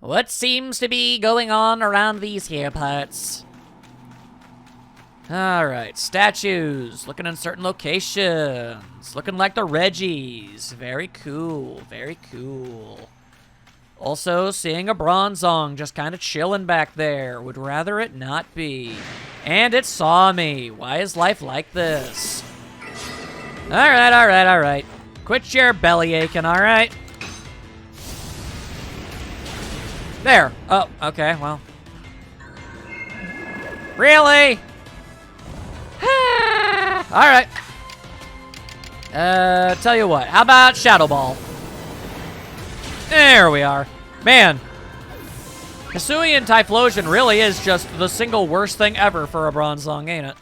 What seems to be going on around these here parts? Alright, statues. Looking in certain locations. Looking like the Reggies. Very cool, very cool. Also, seeing a Bronzong just kind of chilling back there. Would rather it not be. And it saw me. Why is life like this? Alright, alright, alright. Quit your belly aching, alright? There. Oh, okay, well. Really? Alright. Tell you what. How about Shadow Ball? There we are. Man. Hisuian Typhlosion really is just the single worst thing ever for a Bronzong, ain't it?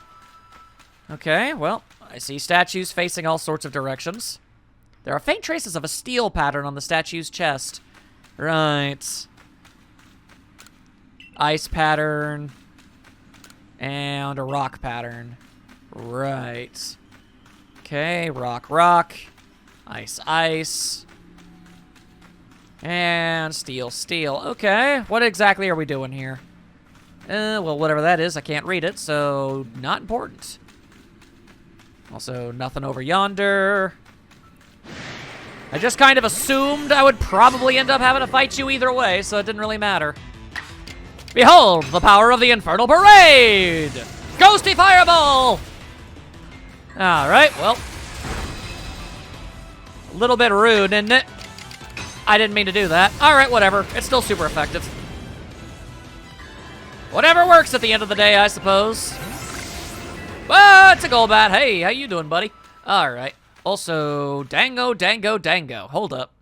Okay, well, I see statues facing all sorts of directions. There are faint traces of a steel pattern on the statue's chest. Right. Ice pattern. And a rock pattern. Right. Okay, rock, rock. Ice, ice. And steel, steel. Okay, what exactly are we doing here? Well, whatever that is, I can't read it, so not important. Also, nothing over yonder. I just kind of assumed I would probably end up having to fight you either way, so it didn't really matter. Behold, the power of the Infernal Parade! Ghosty Fireball! Alright, well. A little bit rude, isn't it? I didn't mean to do that. Alright, whatever. It's still super effective. Whatever works at the end of the day, I suppose. It's a Golbat. Hey, how you doing, buddy? Alright. Also, Dango, Dango, Dango. Hold up.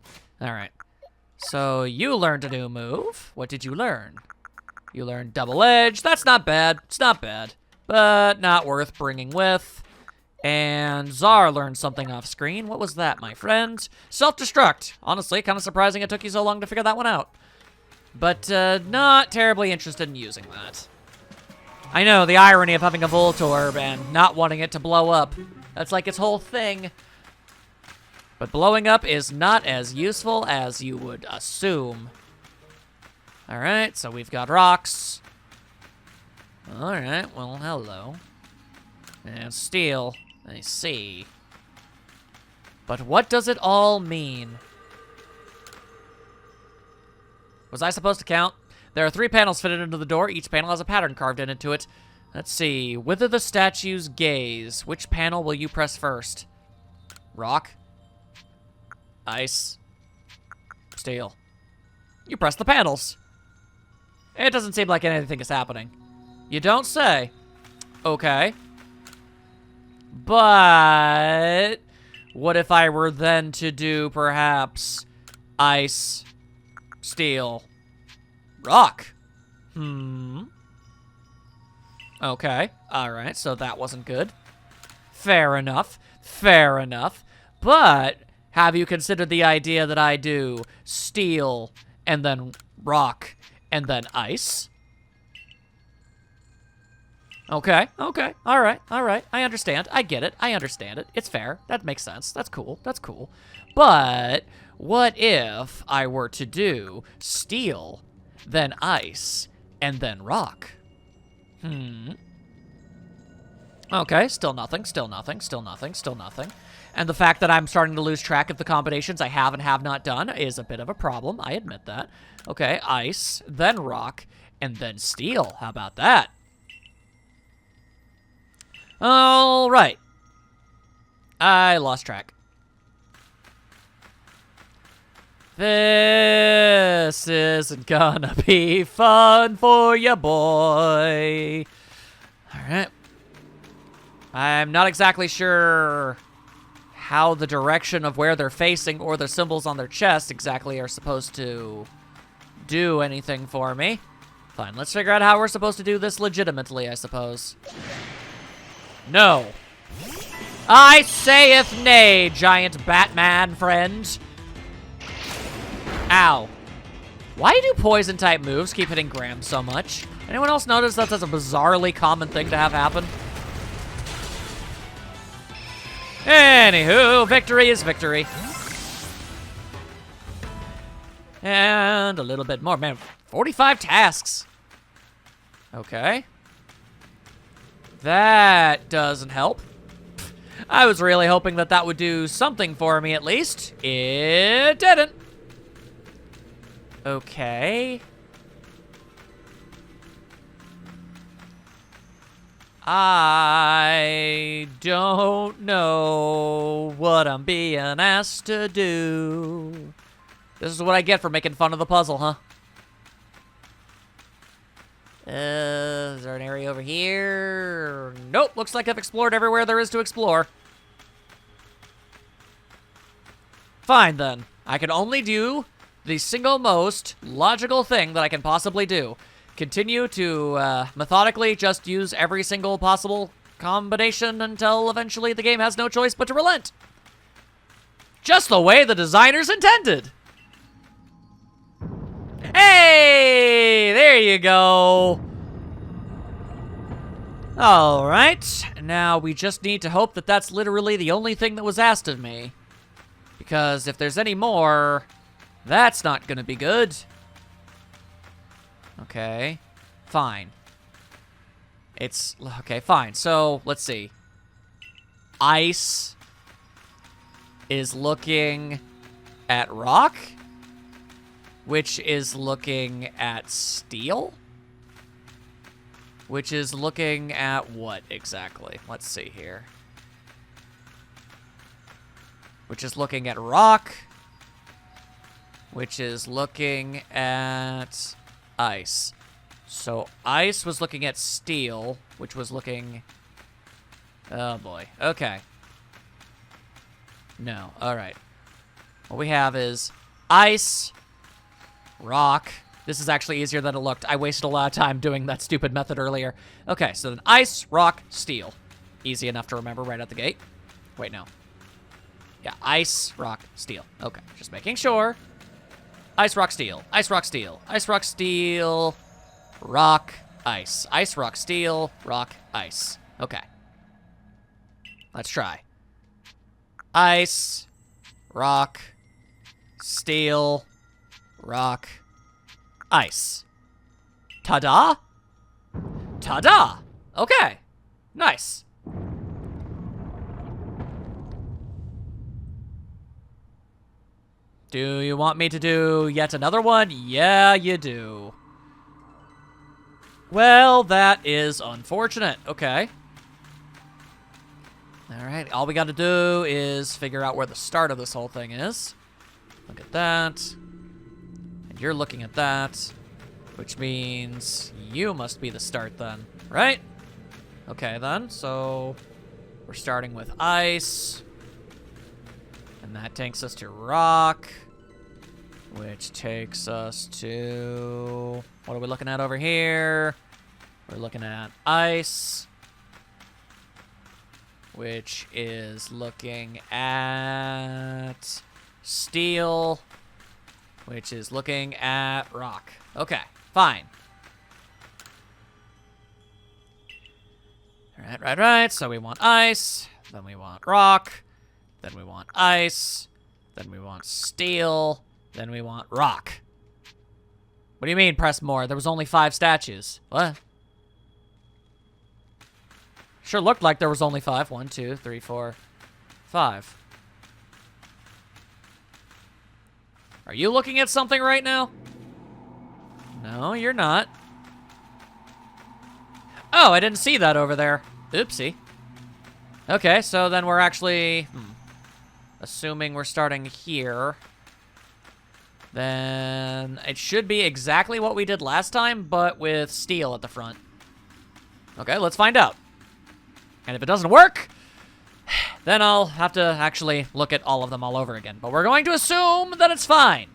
Alright. So, you learned a new move. What did you learn? You learned Double Edge. That's not bad. It's not bad. But not worth bringing with. And Czar learned something off screen. What was that, my friend? Self-destruct. Honestly, kind of surprising it took you so long to figure that one out. But not terribly interested in using that. I know, the irony of having a Voltorb and not wanting it to blow up. That's like its whole thing. But blowing up is not as useful as you would assume. Alright, so we've got rocks. Alright, well, hello. And steel. I see. But what does it all mean? Was I supposed to count? There are 3 panels fitted into the door. Each panel has a pattern carved into it. Let's see. Wither the statue's gaze. Which panel will you press first? Rock. Ice. Steel. You press the panels. It doesn't seem like anything is happening. You don't say. Okay. But what if I were then to do perhaps ice, steel, rock? Okay. Alright, so that wasn't good. Fair enough. Fair enough. But have you considered the idea that I do steel and then rock and then ice? Okay, okay, alright, I understand, I get it, I understand it, it's fair, that makes sense, that's cool, But, what if I were to do steel, then ice, and then rock? Okay, still nothing. And the fact that I'm starting to lose track of the combinations I have and have not done is a bit of a problem, I admit that. Okay, ice, then rock, and then steel, how about that? All right. I lost track. This isn't gonna be fun for ya, boy. All right. I'm not exactly sure how the direction of where they're facing or the symbols on their chest exactly are supposed to do anything for me. Fine, let's figure out how we're supposed to do this legitimately, I suppose. No. I saith nay, giant Batman friend. Ow. Why do poison-type moves keep hitting Graham so much? Anyone else notice that that's a bizarrely common thing to have happen? Anywho, victory is victory. And a little bit more. Man, 45 tasks. Okay. That doesn't help. I was really hoping that that would do something for me, at least. It didn't. Okay. I don't know what I'm being asked to do. This is what I get for making fun of the puzzle, huh? Is there an area over here? Nope, looks like I've explored everywhere there is to explore. Fine, then. I can only do the single most logical thing that I can possibly do. Continue to methodically just use every single possible combination until eventually the game has no choice but to relent. Just the way the designers intended. Hey, there you go. All right, now we just need to hope that that's literally the only thing that was asked of me. Because if there's any more, that's not gonna be good. Okay, fine. Okay, fine. So, let's see. Ice is looking at rock, which is looking at steel, which is looking at what exactly? Let's see here. Which is looking at rock, which is looking at ice. So ice was looking at steel, which was looking... Oh boy. Okay. No. Alright. What we have is ice, rock. This is actually easier than it looked. I wasted a lot of time doing that stupid method earlier. Okay, so then ice, rock, steel. Easy enough to remember right at the gate. Wait, no. Yeah, ice, rock, steel. Okay, just making sure. Ice, rock, steel. Ice, rock, steel. Ice, rock, steel. Rock, ice. Ice, rock, steel. Rock, ice. Okay. Let's try. Ice, rock, steel, rock, ice. Ta-da? Ta-da! Okay. Nice. Do you want me to do yet another one? Yeah, you do. Well, that is unfortunate. Okay. Alright, all we gotta do is figure out where the start of this whole thing is. Look at that. And you're looking at that. Which means you must be the start then, right? Okay then, so we're starting with ice. And that takes us to rock. Which takes us to... What are we looking at over here? We're looking at ice. Which is looking at steel. Which is looking at rock. Okay, fine. Right. So we want ice. Then we want rock. Then we want ice. Then we want steel. Then we want rock. What do you mean, press more? There was only 5 statues. What? Sure looked like there was only 5. 1, 2, 3, 4, 5. Are you looking at something right now? No, you're not. Oh, I didn't see that over there. Oopsie. Okay, so then we're actually... assuming we're starting here. Then it should be exactly what we did last time, but with steel at the front. Okay, let's find out. And if it doesn't work, then I'll have to actually look at all of them all over again. But we're going to assume that it's fine.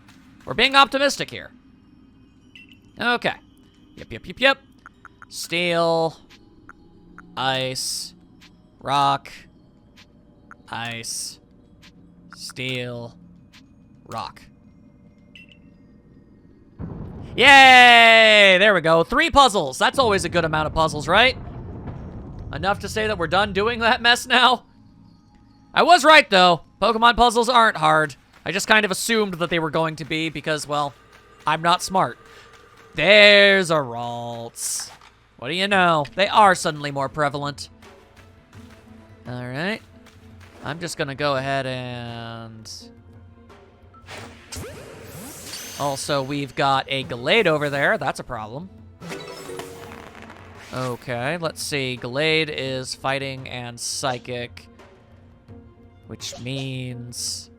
We're being optimistic here. Okay. Yep. Steel, ice, rock, ice, steel, rock. Yay! There we go. 3 puzzles. That's always a good amount of puzzles, right? Enough to say that we're done doing that mess now? I was right, though. Pokemon puzzles aren't hard. I just kind of assumed that they were going to be because, well, I'm not smart. There's a Ralts. What do you know? They are suddenly more prevalent. All right. I'm just going to go ahead and... Also, we've got a Gallade over there. That's a problem. Okay, let's see. Gallade is fighting and psychic, which means...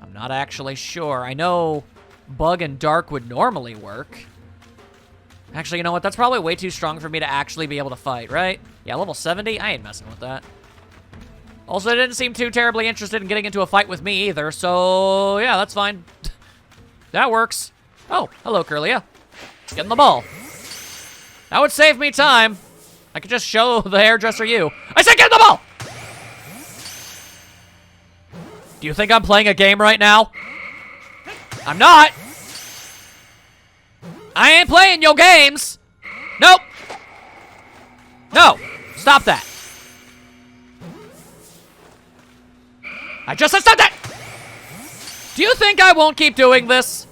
I'm not actually sure. I know Bug and Dark would normally work. Actually, you know what? That's probably way too strong for me to actually be able to fight, right? Yeah, level 70? I ain't messing with that. Also, it didn't seem too terribly interested in getting into a fight with me either, so yeah, that's fine. That works. Oh, hello, Curlia. Get in the ball. That would save me time. I could just show the hairdresser you. I said get in the ball! Do you think I'm playing a game right now? I'm not. I ain't playing your games. Nope. No. Stop that. I just said stop that! Do you think I won't keep doing this?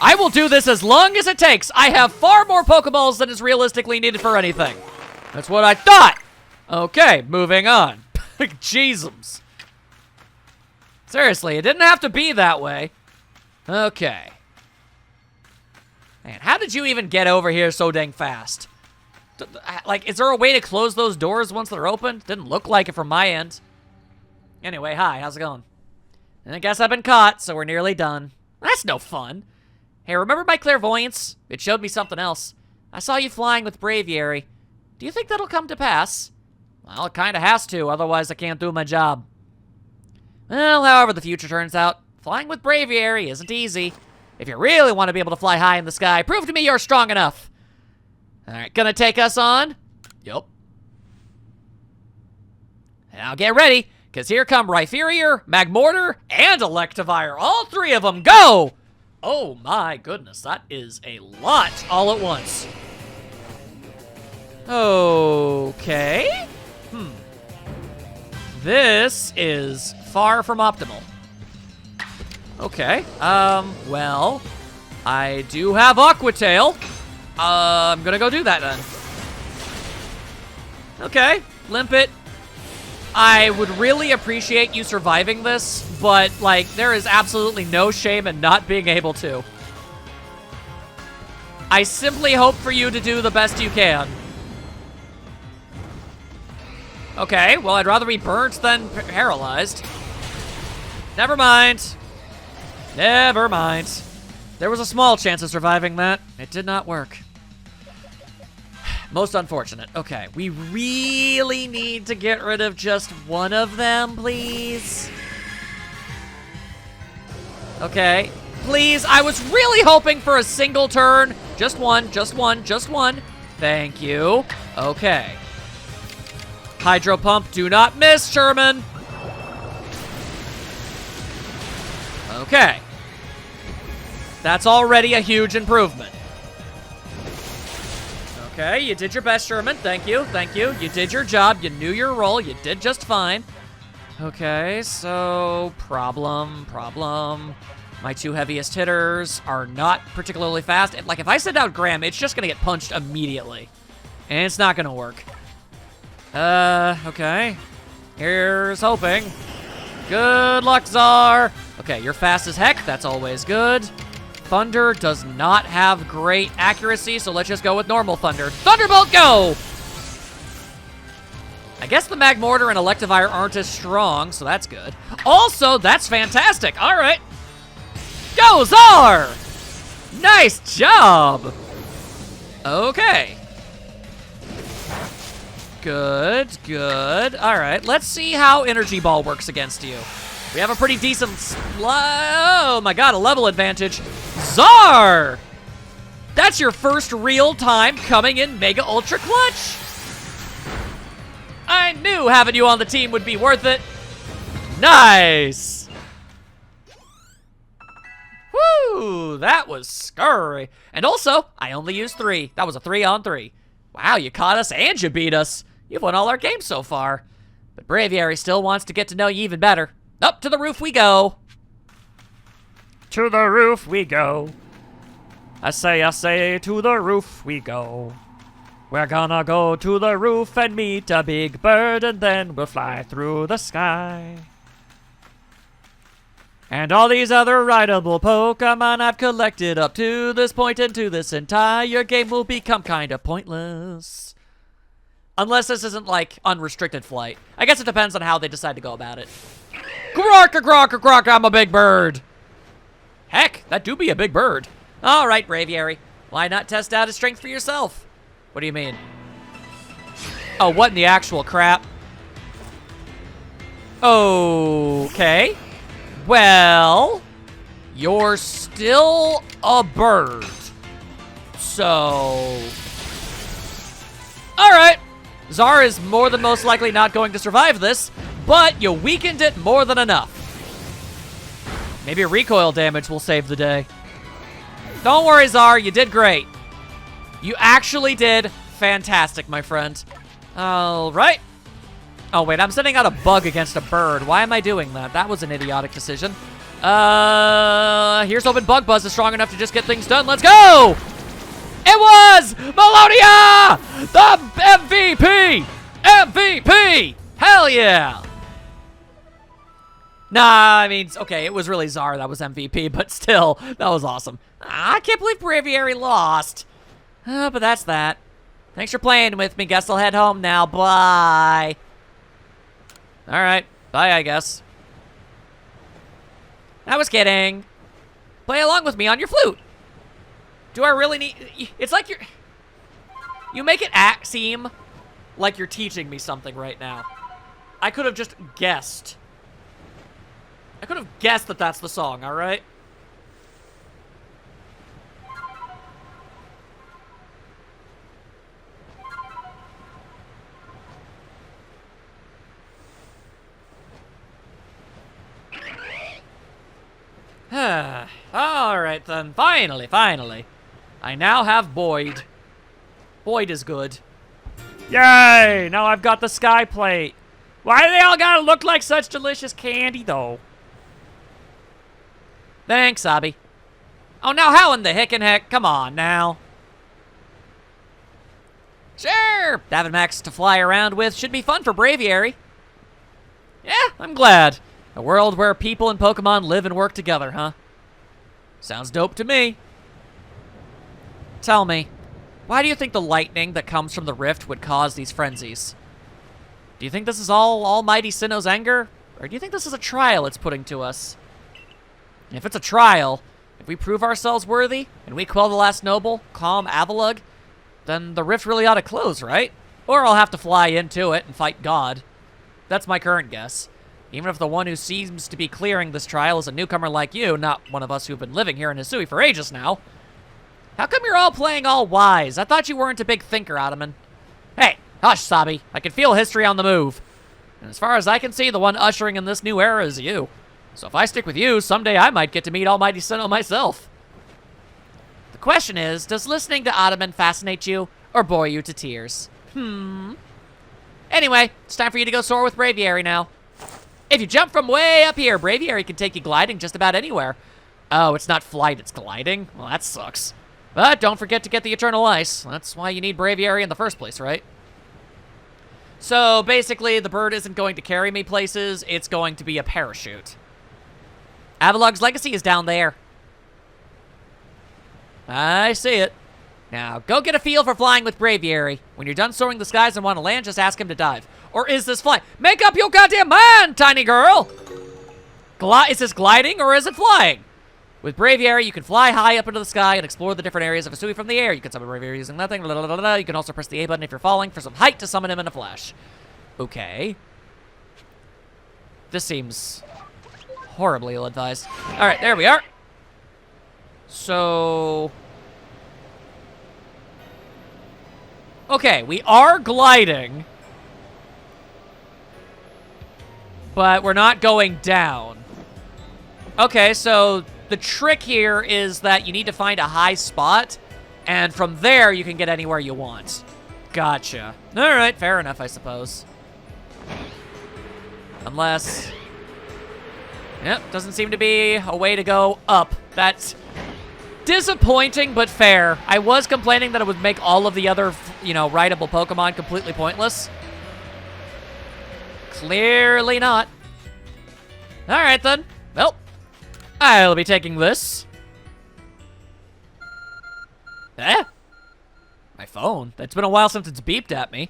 I will do this as long as it takes. I have far more Pokeballs than is realistically needed for anything. That's what I thought. Okay, moving on. Jeezums. Seriously, it didn't have to be that way. Okay. Man, how did you even get over here so dang fast? Like, is there a way to close those doors once they're open? Didn't look like it from my end. Anyway, hi, how's it going? And I guess I've been caught, so we're nearly done. That's no fun. Hey, remember my clairvoyance? It showed me something else. I saw you flying with Braviary. Do you think that'll come to pass? Well, it kinda has to, otherwise I can't do my job. Well, however the future turns out, flying with Braviary isn't easy. If you really want to be able to fly high in the sky, prove to me you're strong enough. Alright, gonna take us on? Yup. Now get ready, because here come Rhyperior, Magmortar, and Electivire. All three of them, go! Oh my goodness, that is a lot all at once. Okay. This is far from optimal. Okay, well, I do have Aqua Tail. I'm gonna go do that then. Okay, Limpet. I would really appreciate you surviving this, but, like, there is absolutely no shame in not being able to. I simply hope for you to do the best you can. Okay, well, I'd rather be burnt than paralyzed. Never mind. Never mind. There was a small chance of surviving that. It did not work. Most unfortunate. Okay, we really need to get rid of just one of them, please. Okay, please. I was really hoping for a single turn. Just one, just one, just one. Thank you. Okay. Hydro Pump, do not miss, Sherman. Okay. That's already a huge improvement. Okay, you did your best, Sherman. Thank you, thank you. You did your job. You knew your role. You did just fine. Okay, so problem. My two heaviest hitters are not particularly fast. Like, if I send out Graham, it's just going to get punched immediately. And it's not going to work. Okay. Here's hoping. Good luck, Czar. Okay, you're fast as heck. That's always good. Thunder does not have great accuracy, so let's just go with normal Thunder. Thunderbolt, go! I guess the Magmortar and Electivire aren't as strong, so that's good. Also, that's fantastic. All right. Go, Czar! Nice job! Okay. Good, good. All right, let's see how Energy Ball works against you. We have a pretty decent, oh my god, a level advantage. Czar! That's your first real time coming in Mega Ultra Clutch. I knew having you on the team would be worth it. Nice. Woo, that was scurry. And also, I only used 3. That was a 3-on-3. Wow, you caught us and you beat us. You've won all our games so far. But Braviary still wants to get to know you even better. Up to the roof we go. To the roof we go. I say, to the roof we go. We're gonna go to the roof and meet a big bird, and then we'll fly through the sky. And all these other rideable Pokemon I've collected up to this point, and to this entire game will become kind of pointless. Unless this isn't like unrestricted flight. I guess it depends on how they decide to go about it. Grok, I'm a big bird. Heck, that do be a big bird. All right, Braviary. Why not test out his strength for yourself? What do you mean? Oh, what in the actual crap? Okay. Well, you're still a bird. So... Alright. Zara is more than most likely not going to survive this, but you weakened it more than enough. Maybe recoil damage will save the day. Don't worry, Zara, you did great. You actually did fantastic, my friend. Alright. Oh, wait, I'm sending out a bug against a bird. Why am I doing that? That was an idiotic decision. Here's hoping Bug Buzz is strong enough to just get things done. Let's go! It was Melodia! The MVP! MVP! Hell yeah! Nah, I mean, okay, it was really Zara that was MVP, but still, that was awesome. I can't believe Braviary lost. But that's that. Thanks for playing with me. Guess I'll head home now. Bye. Alright, bye, I guess. I was kidding. Play along with me on your flute. Do I really need... It's like you're... You make it seem like you're teaching me something right now. I could have just guessed. I could have guessed that that's the song, alright? Alright then, finally. I now have Boyd. Boyd is good. Yay! Now I've got the sky plate. Why do they all gotta look like such delicious candy, though? Thanks, Abby. Oh, now how in the heck? Come on, now. Sure! Having Max to fly around with should be fun for Braviary. Yeah, I'm glad. A world where people and Pokemon live and work together, huh? Sounds dope to me. Tell me, why do you think the lightning that comes from the rift would cause these frenzies? Do you think this is all Almighty Sinnoh's anger? Or do you think this is a trial it's putting to us? If it's a trial, if we prove ourselves worthy, and we quell the last noble, calm Avalugg, then the rift really ought to close, right? Or I'll have to fly into it and fight God. That's my current guess. Even if the one who seems to be clearing this trial is a newcomer like you, not one of us who've been living here in Hisui for ages now. How come you're all playing all wise? I thought you weren't a big thinker, Ottoman. Hey, hush, Sabi. I can feel history on the move. And as far as I can see, the one ushering in this new era is you. So if I stick with you, someday I might get to meet Almighty Sinnoh myself. The question is, does listening to Ottoman fascinate you or bore you to tears? Anyway, it's time for you to go soar with Braviary now. If you jump from way up here, Braviary can take you gliding just about anywhere. Oh, it's not flight, it's gliding? Well, that sucks. But don't forget to get the Eternal Ice. That's why you need Braviary in the first place, right? So, basically, the bird isn't going to carry me places. It's going to be a parachute. Avalugg's legacy is down there. I see it. Now, go get a feel for flying with Braviary. When you're done soaring the skies and want to land, just ask him to dive. Or is this flying? Make up your goddamn mind, tiny girl! Is this gliding or is it flying? With Braviary, you can fly high up into the sky and explore the different areas of Hisui from the air. You can summon Braviary using nothing. Blah, blah, blah, blah. You can also press the A button if you're falling for some height to summon him in a flash. Okay. This seems horribly ill-advised. Alright, there we are. So... Okay, we are gliding. But we're not going down. Okay, so the trick here is that you need to find a high spot, and from there you can get anywhere you want. Gotcha. Alright, fair enough, I suppose. Unless... Yep, doesn't seem to be a way to go up. That's disappointing, but fair. I was complaining that it would make all of the other, you know, rideable Pokemon completely pointless. Clearly not. Alright then. Well, I'll be taking this. Eh? My phone? It's been a while since it's beeped at me.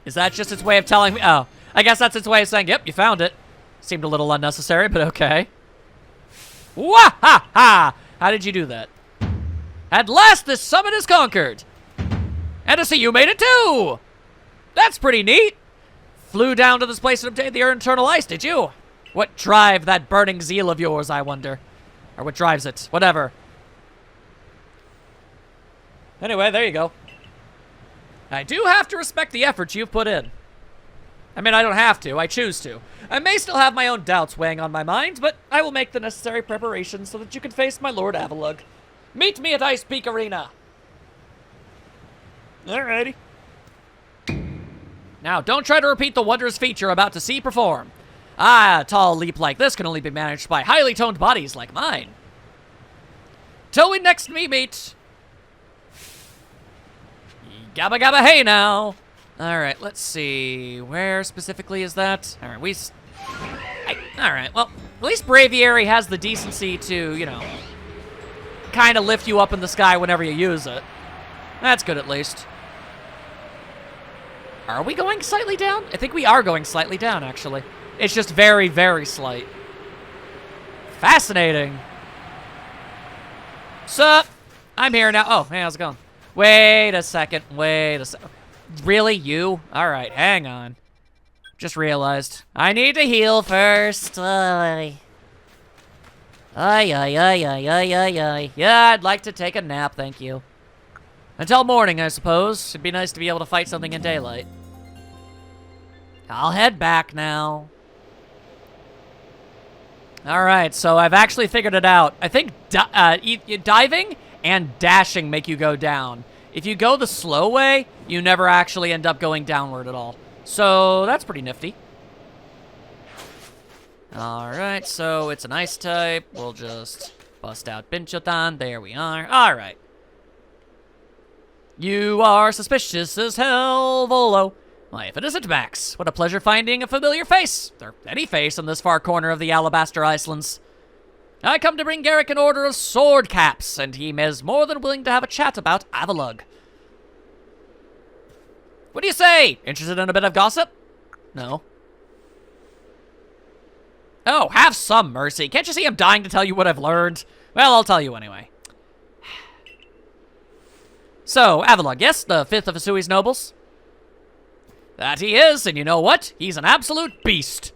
Is that just its way of telling me? Oh, I guess that's its way of saying, yep, you found it. Seemed a little unnecessary, but okay. Wah-ha-ha! How did you do that? At last, this summit is conquered. And to see you made it too! That's pretty neat. Flew down to this place and obtained the eternal ice, did you? What drive that burning zeal of yours, I wonder? Or what drives it? Whatever. Anyway, there you go. I do have to respect the effort you've put in. I mean, I don't have to. I choose to. I may still have my own doubts weighing on my mind, but I will make the necessary preparations so that you can face my Lord Avalugg. Meet me at Ice Peak Arena. Alrighty. Now, don't try to repeat the wondrous feat you're about to see perform. A tall leap like this can only be managed by highly toned bodies like mine. Till we next meet. Gabba gabba hey now. Alright, let's see. Where specifically is that? Alright, alright, well, at least Braviary has the decency to, you know, kind of lift you up in the sky whenever you use it. That's good at least. Are we going slightly down? I think we are going slightly down, actually. It's just very, very slight. Fascinating. Sup? I'm here now. Oh, hey, how's it going? Wait a second. Really? You? Alright, hang on. Just realized. I need to heal first. Ay, ay, ay, ay, ay, ay, ay. Yeah, I'd like to take a nap, thank you. Until morning, I suppose. It'd be nice to be able to fight something in daylight. I'll head back now. Alright, so I've actually figured it out. I think diving and dashing make you go down. If you go the slow way, you never actually end up going downward at all. So that's pretty nifty. Alright, so it's an ice type. We'll just bust out Binchotan. There we are. Alright. You are suspicious as hell, Volo. Why, if it isn't Max, what a pleasure finding a familiar face, or any face in this far corner of the Alabaster Islands. I come to bring Garrick an order of sword caps, and he is more than willing to have a chat about Avalugg. What do you say? Interested in a bit of gossip? No. Oh, have some mercy. Can't you see I'm dying to tell you what I've learned? Well, I'll tell you anyway. So, Avalugg, yes, the fifth of Asui's nobles? That he is, and you know what? He's an absolute beast.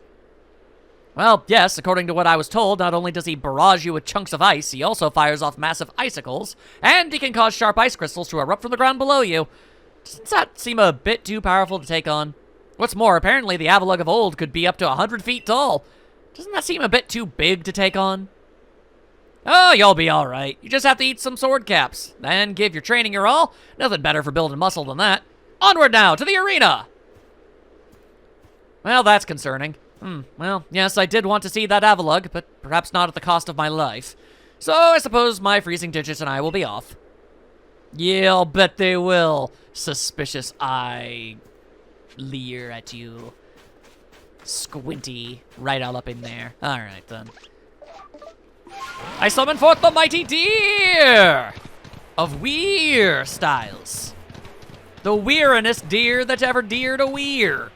Well, yes, according to what I was told, not only does he barrage you with chunks of ice, he also fires off massive icicles, and he can cause sharp ice crystals to erupt from the ground below you. Doesn't that seem a bit too powerful to take on? What's more, apparently the Avalugg of old could be up to 100 feet tall. Doesn't that seem a bit too big to take on? Oh, you'll be alright. You just have to eat some sword caps, then give your training your all. Nothing better for building muscle than that. Onward now, to the arena! Well, that's concerning. Well, yes, I did want to see that Avalugg, but perhaps not at the cost of my life. So I suppose my freezing digits and I will be off. Yeah, I'll bet they will. Suspicious eye. Leer at you. Squinty. Right all up in there. Alright, then. I summon forth the mighty deer! Of Weir styles. The wearinest deer that ever deered a weir.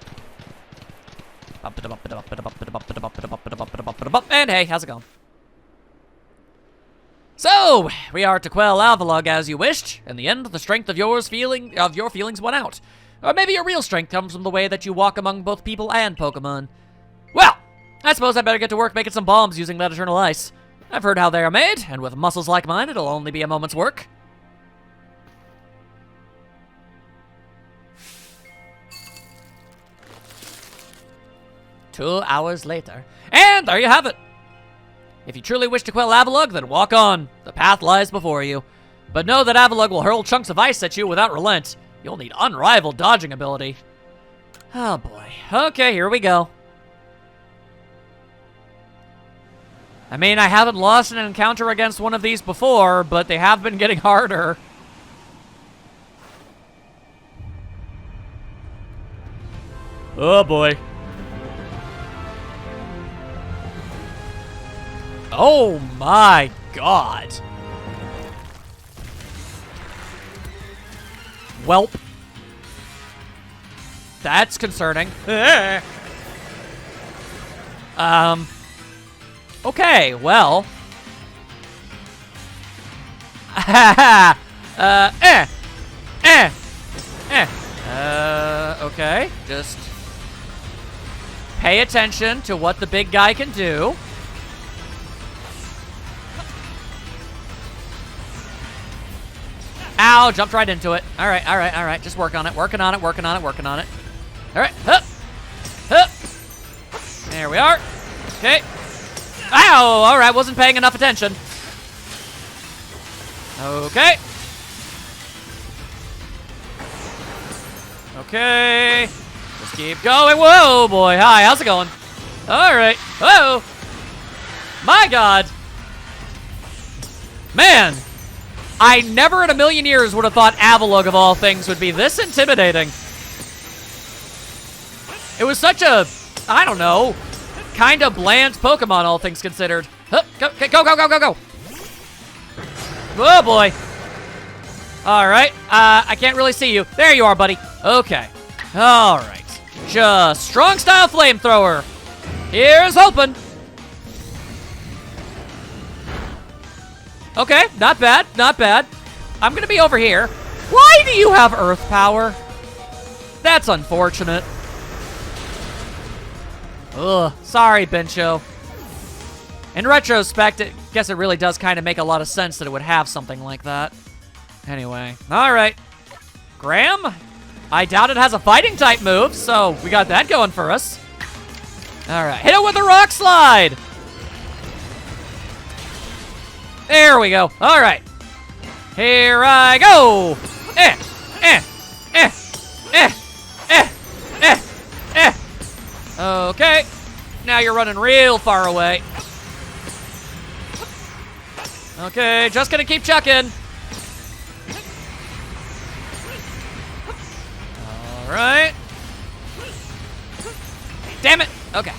And hey, how's it going? So, we are to quell Avalugg as you wished. In the end, the strength of your feelings won out. Or maybe your real strength comes from the way that you walk among both people and Pokemon. Well, I suppose I better get to work making some bombs using that eternal ice. I've heard how they are made, and with muscles like mine, it'll only be a moment's work. Two hours later. And there you have it. If you truly wish to quell Avalugg, then walk on. The path lies before you. But know that Avalugg will hurl chunks of ice at you without relent. You'll need unrivaled dodging ability. Oh boy. Okay, here we go. I mean, I haven't lost an encounter against one of these before, but they have been getting harder. Oh boy. Oh my god. Welp. That's concerning. Okay, well. Okay, just pay attention to what the big guy can do. Ow, jumped right into it. All right. Just work on it, working on it. All right, hup, hup. There we are. Okay. Ow, all right, wasn't paying enough attention. Okay. Okay. Just keep going. Whoa, boy. Hi, how's it going? All right. Whoa. My God. Man. I never in a million years would have thought Avalugg, of all things, would be this intimidating. It was such a, I don't know, kind of bland Pokemon, all things considered. Huh, go. Oh, boy. All right. I can't really see you. There you are, buddy. Okay. All right. Just strong style flamethrower. Here's hoping. Okay, not bad. I'm gonna be over here. Why do you have Earth power? That's unfortunate. Ugh, sorry, Bencho. In retrospect, I guess it really does kind of make a lot of sense that it would have something like that. Anyway, all right. Graham, I doubt it has a fighting type move, so we got that going for us. All right, hit it with a rock slide. There we go. All right. Here I go. Okay. Now you're running real far away. Okay, just gonna keep chucking. All right. Damn it. Okay.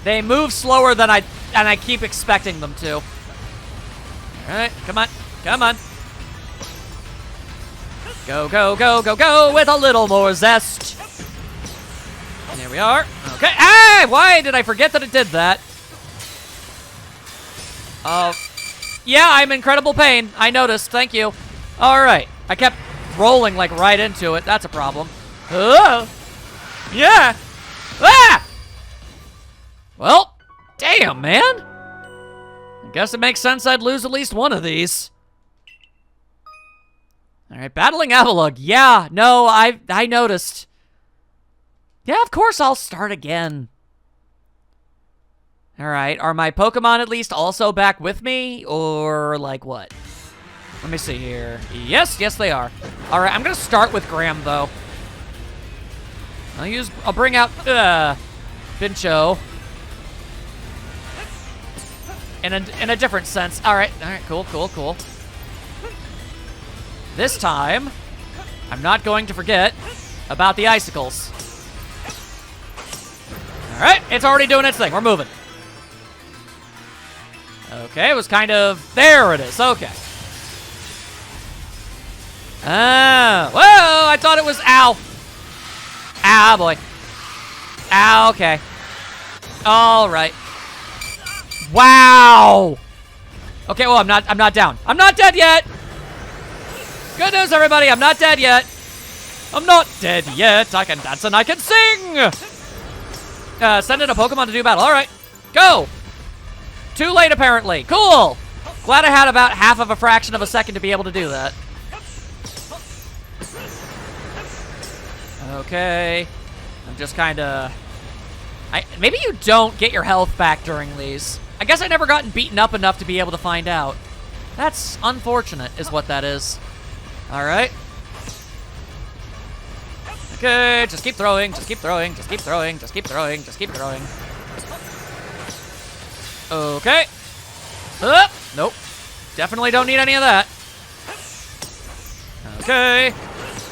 They move slower than I keep expecting them to. All right, come on. Go with a little more zest. There we are. Okay. Ah, why did I forget that it did that? Yeah, I'm in incredible pain. I noticed. Thank you. All right. I kept rolling like right into it. That's a problem. Yeah. Ah! Well, damn, man. I guess it makes sense I'd lose at least one of these. All right, battling Avalugg. Yeah, no, I noticed. Yeah, of course I'll start again. All right, are my Pokemon at least also back with me? Or, like, what? Let me see here. Yes, they are. All right, I'm going to start with Graham, though. I'll bring out, Pincho. In a different sense. All right, cool. This time, I'm not going to forget about the icicles. All right, it's already doing its thing. We're moving. Okay, it was kind of... There it is. Okay. Whoa, I thought it was... Ow. Ow, boy. Ow, okay. All right. Wow. Okay, well, I'm not down. I'm not dead yet. Good news, everybody. I'm not dead yet. I'm not dead yet. I can dance and I can sing. Send in a Pokemon to do battle. All right, go. Too late, apparently. Cool. Glad I had about half of a fraction of a second to be able to do that. Okay. I'm just kind of... Maybe you don't get your health back during these. I guess I never gotten beaten up enough to be able to find out. That's unfortunate, is what that is. Alright. Okay, just keep throwing, just keep throwing, just keep throwing, just keep throwing, just keep throwing. Okay. Nope. Definitely don't need any of that. Okay.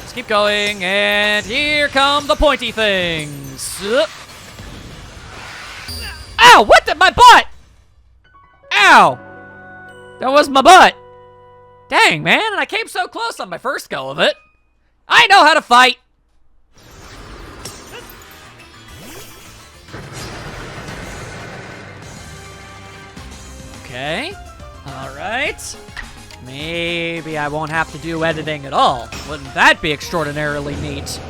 Just keep going, and here come the pointy things. Ow! What the? My butt! Ow! That was my butt. Dang, man, and I came so close on my first go of it. I know how to fight. Okay. All right. Maybe I won't have to do editing at all. Wouldn't that be extraordinarily neat?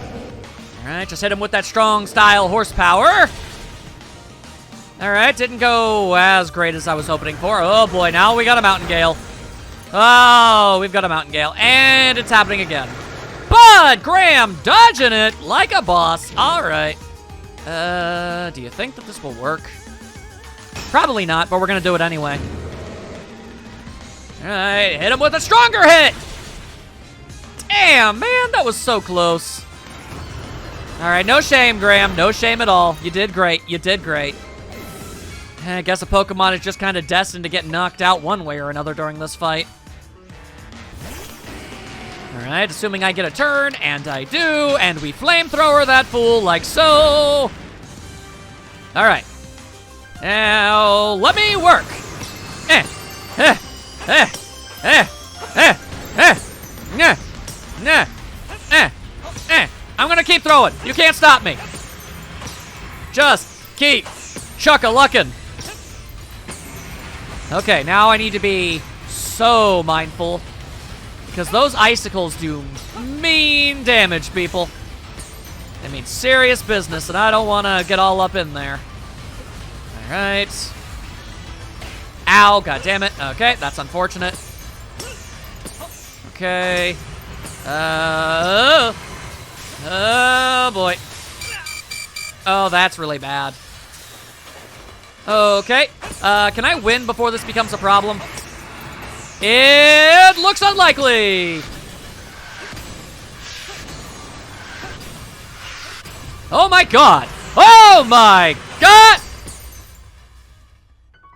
All right, just hit him with that strong style horsepower. All right, didn't go as great as I was hoping for. Oh boy, now we got a mountain gale. Oh, we've got a mountain gale, and it's happening again. But Graham dodging it like a boss. All right. Do you think that this will work? Probably not, but we're gonna do it anyway. All right, hit him with a stronger hit. Damn, man, that was so close. All right, no shame, Graham. No shame at all. You did great. You did great. I guess a Pokemon is just kind of destined to get knocked out one way or another during this fight. Alright, assuming I get a turn, and I do, and we flamethrower that fool like so. Alright. Now, let me work. I'm gonna keep throwing. You can't stop me. Just keep chuck-a-luckin'. Okay, now I need to be so mindful, because those icicles do mean damage, people. I mean, serious business, and I don't want to get all up in there. All right. Ow, god damn it. Okay, that's unfortunate. Okay. Oh boy. Oh, that's really bad. Okay. Can I win before this becomes a problem? It looks unlikely. Oh my god. Oh my god!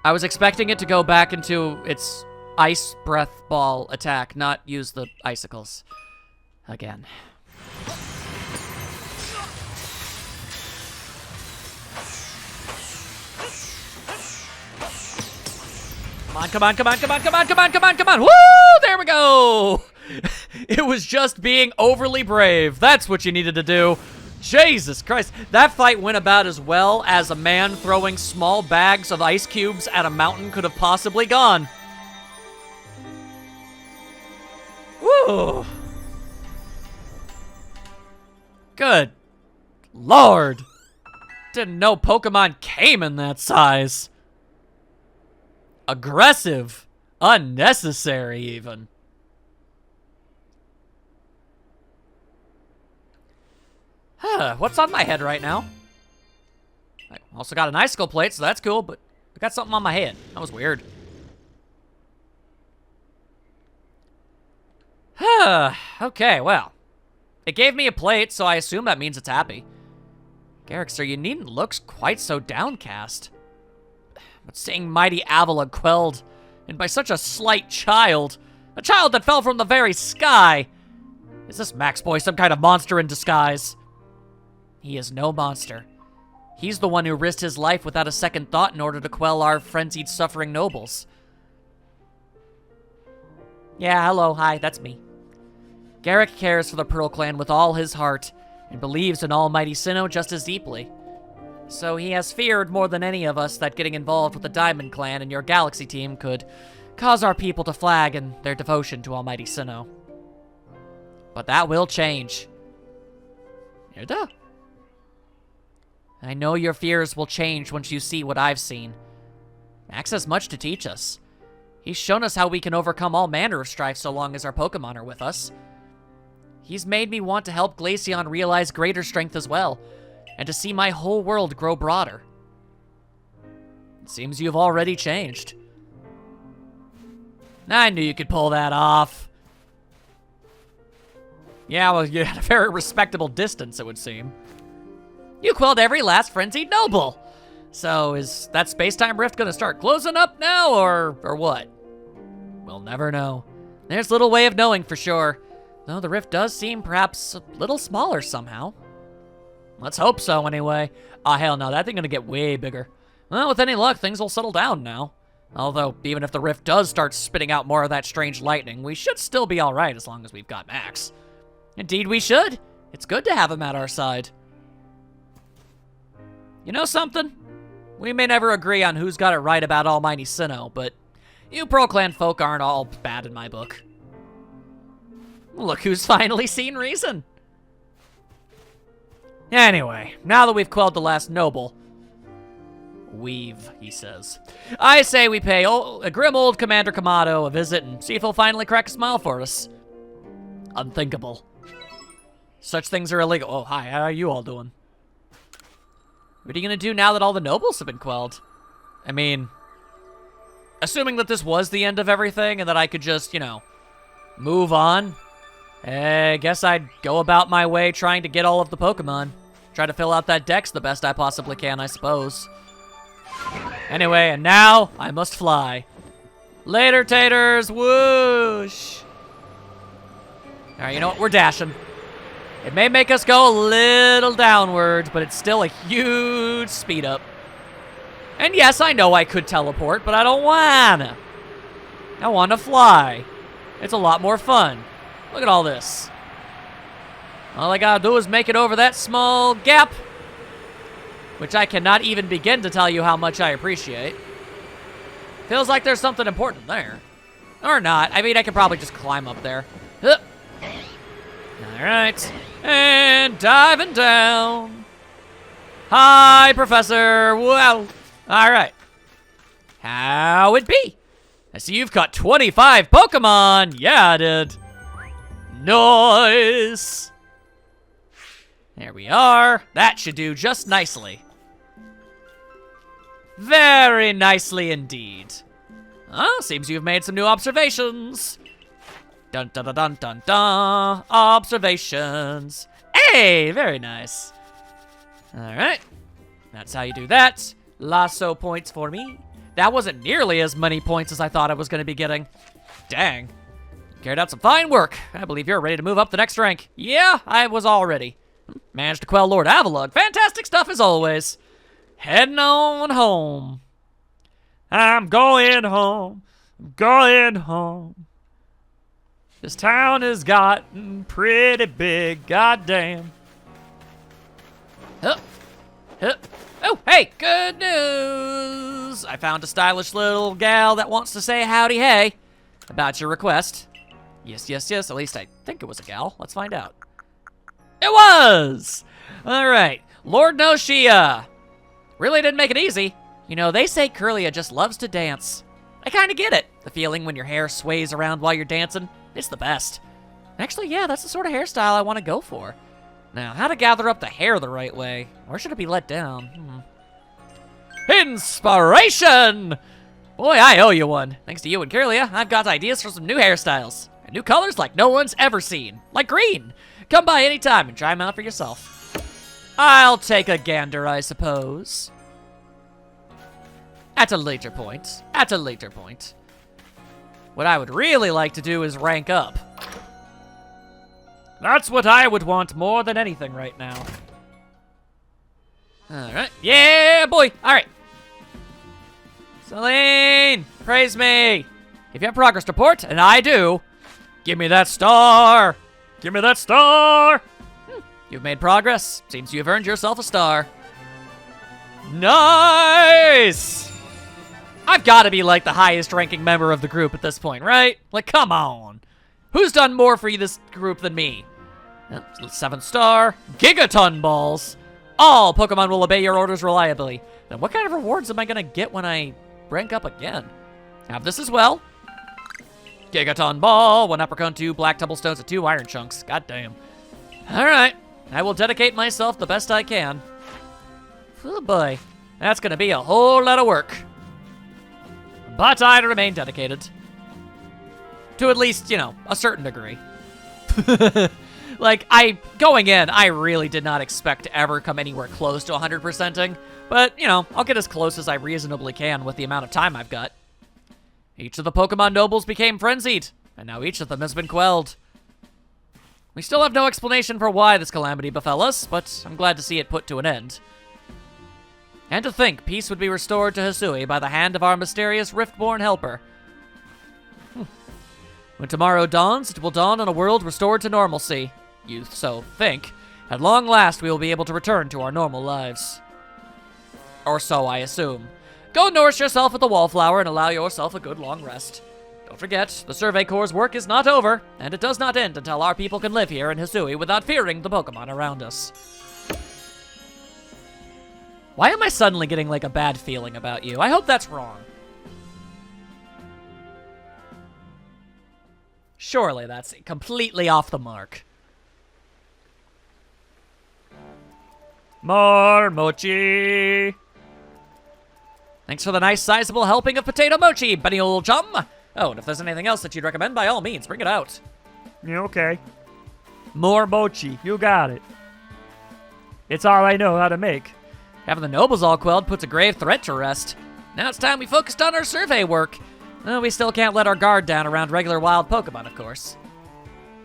I was expecting it to go back into its ice breath ball attack, not use the icicles again. Come on, come on, come on, come on, come on, come on, come on. Woo! There we go. It was just being overly brave. That's what you needed to do. Jesus Christ. That fight went about as well as a man throwing small bags of ice cubes at a mountain could have possibly gone. Woo! Good Lord. Didn't know Pokemon came in that size. Aggressive. Unnecessary, even. What's on my head right now? I also got an icicle plate, so that's cool, but I got something on my head. That was weird. Okay, well. It gave me a plate, so I assume that means it's happy. Garrick, sir, you needn't look quite so downcast. But seeing mighty Avalugg quelled, and by such a slight child, a child that fell from the very sky. Is this Max boy some kind of monster in disguise? He is no monster. He's the one who risked his life without a second thought in order to quell our frenzied suffering nobles. Yeah, hello, hi, that's me. Garrick cares for the Pearl Clan with all his heart, and believes in Almighty Sinnoh just as deeply. So he has feared more than any of us that getting involved with the Diamond Clan and your Galaxy team could cause our people to flag in their devotion to Almighty Sinnoh. But that will change. Yada. I know your fears will change once you see what I've seen. Max has much to teach us. He's shown us how we can overcome all manner of strife so long as our Pokemon are with us. He's made me want to help Glaceon realize greater strength as well, and to see my whole world grow broader. It seems you've already changed. I knew you could pull that off. Yeah, well, you had a very respectable distance, it would seem. You quelled every last frenzied noble. So is that space-time rift gonna start closing up now, or what? We'll never know. There's little way of knowing for sure. Though the rift does seem perhaps a little smaller somehow. Let's hope so, anyway. Oh, hell no, that thing's gonna get way bigger. Well, with any luck, things will settle down now. Although, even if the rift does start spitting out more of that strange lightning, we should still be alright as long as we've got Max. Indeed we should. It's good to have him at our side. You know something? We may never agree on who's got it right about Almighty Sinnoh, but you Pro-Clan folk aren't all bad in my book. Look who's finally seen reason. Anyway, now that we've quelled the last noble, he says, I say we pay a grim old Commander Kamado a visit and see if he'll finally crack a smile for us. Unthinkable. Such things are illegal. Oh, hi, how are you all doing? What are you gonna do now that all the nobles have been quelled? I mean, assuming that this was the end of everything and that I could just, you know, move on, I guess I'd go about my way trying to get all of the Pokemon. Try to fill out that dex the best I possibly can, I suppose. Anyway, and now I must fly. Later, taters, whoosh. All right, you know what? We're dashing. It may make us go a little downwards, but it's still a huge speed up. And yes, I know I could teleport, but I don't wanna. I wanna fly. It's a lot more fun. Look at all this. All I gotta do is make it over that small gap, which I cannot even begin to tell you how much I appreciate. Feels like there's something important there. Or not. I mean, I could probably just climb up there. All right. And diving down. Hi, Professor. Wow. All right. How it be? I see you've caught 25 Pokemon. Yeah, I did. Nice. There we are. That should do just nicely. Very nicely indeed. Oh, seems you've made some new observations. Dun dun dun dun dun dun. Observations. Hey, very nice. All right. That's how you do that. Lasso points for me. That wasn't nearly as many points as I thought I was going to be getting. Dang. Carried out some fine work. I believe you're ready to move up the next rank. Yeah, I was already. Managed to quell Lord Avalugg. Fantastic stuff as always. Heading on home. I'm going home. I'm going home. This town has gotten pretty big. Goddamn. Hup. Hup. Oh, hey, good news. I found a stylish little gal that wants to say howdy hey about your request. Yes, yes, yes. At least I think it was a gal. Let's find out. It was! All right. Lord knows she, really didn't make it easy. You know, they say Curlia just loves to dance. I kind of get it. The feeling when your hair sways around while you're dancing. It's the best. Actually, yeah, that's the sort of hairstyle I want to go for. Now, how to gather up the hair the right way? Or should it be let down? Inspiration! Boy, I owe you one. Thanks to you and Curlia, I've got ideas for some new hairstyles. And new colors like no one's ever seen. Like green. Come by anytime and try them out for yourself. I'll take a gander, I suppose. At a later point. At a later point. What I would really like to do is rank up. That's what I would want more than anything right now. Alright. Yeah, boy! Alright. Celine! Praise me! If you have progress report, and I do, give me that star! Give me that star! You've made progress. Seems you've earned yourself a star. Nice! I've got to be like the highest ranking member of the group at this point, right? Like, come on. Who's done more for this group than me? 7 star. Gigaton balls. All Pokemon will obey your orders reliably. Then what kind of rewards am I going to get when I rank up again? Have this as well. Gigaton ball. 1 Apricot, 2 black tumblestones, and 2 iron chunks. God damn. All right. I will dedicate myself the best I can. Oh boy. That's going to be a whole lot of work. But I remain dedicated. To at least, you know, a certain degree. Like, going in, I really did not expect to ever come anywhere close to 100%ing, but, you know, I'll get as close as I reasonably can with the amount of time I've got. Each of the Pokemon nobles became frenzied, and now each of them has been quelled. We still have no explanation for why this calamity befell us, but I'm glad to see it put to an end. And to think peace would be restored to Hisui by the hand of our mysterious Riftborn helper. When tomorrow dawns, it will dawn on a world restored to normalcy. You so think. At long last, we will be able to return to our normal lives. Or so I assume. Go nourish yourself with the wallflower and allow yourself a good long rest. Don't forget, the Survey Corps' work is not over, and it does not end until our people can live here in Hisui without fearing the Pokemon around us. Why am I suddenly getting, like, a bad feeling about you? I hope that's wrong. Surely that's completely off the mark. More mochi! Thanks for the nice, sizable helping of potato mochi, bunny old chum! Oh, and if there's anything else that you'd recommend, by all means, bring it out. Yeah, okay. More mochi, you got it. It's all I know how to make. Having the nobles all quelled puts a grave threat to rest. Now it's time we focused on our survey work. We still can't let our guard down around regular wild Pokemon, of course.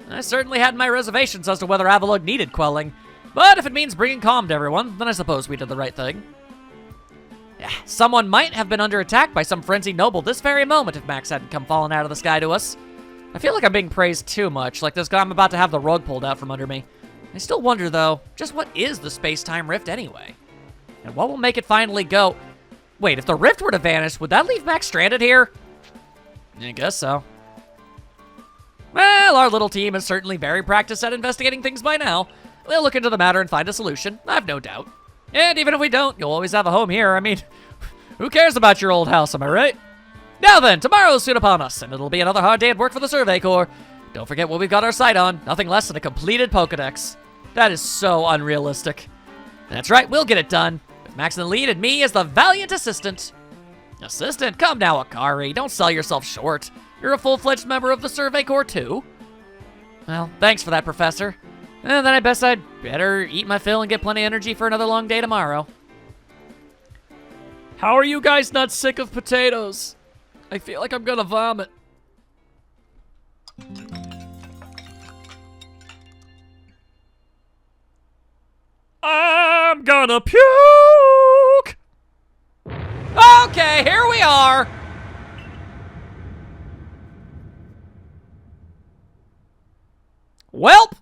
I certainly had my reservations as to whether Avalugg needed quelling, but if it means bringing calm to everyone, then I suppose we did the right thing. Yeah, someone might have been under attack by some frenzied noble this very moment if Max hadn't come falling out of the sky to us. I feel like I'm being praised too much, like this guy I'm about to have the rug pulled out from under me. I still wonder, though, just what is the space-time rift anyway? And what will make it finally go? Wait, if the rift were to vanish, would that leave Max stranded here? I guess so. Well, our little team is certainly very practiced at investigating things by now. We'll look into the matter and find a solution, I've no doubt. And even if we don't, you'll always have a home here. I mean, who cares about your old house, am I right? Now then, tomorrow's soon upon us, and it'll be another hard day at work for the Survey Corps. Don't forget what we've got our sight on, nothing less than a completed Pokedex. That is so unrealistic. That's right, we'll get it done. With Max in the lead and me as the valiant assistant. Assistant? Come now, Akari. Don't sell yourself short. You're a full-fledged member of the Survey Corps, too. Well, thanks for that, Professor. And then I guess I'd better eat my fill and get plenty of energy for another long day tomorrow. How are you guys not sick of potatoes? I feel like I'm gonna vomit. I'm gonna puke! Okay, here we are! Welp!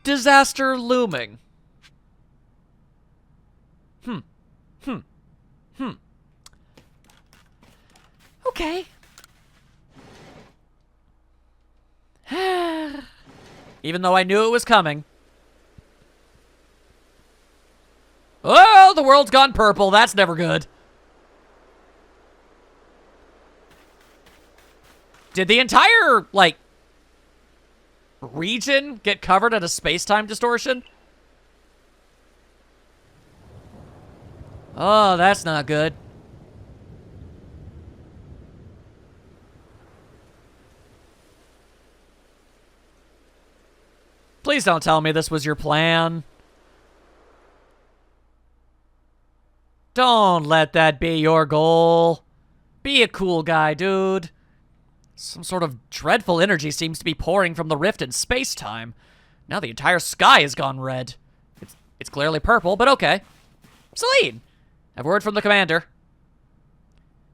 Disaster looming. Okay. Even though I knew it was coming. Oh, the world's gone purple. That's never good. Did the entire, like, region get covered in a space-time distortion? Oh, that's not good. Please don't tell me this was your plan. Don't let that be your goal. Be a cool guy, dude. Some sort of dreadful energy seems to be pouring from the rift in space-time. Now the entire sky has gone red. It's clearly purple, but okay. Celine, have word from the commander.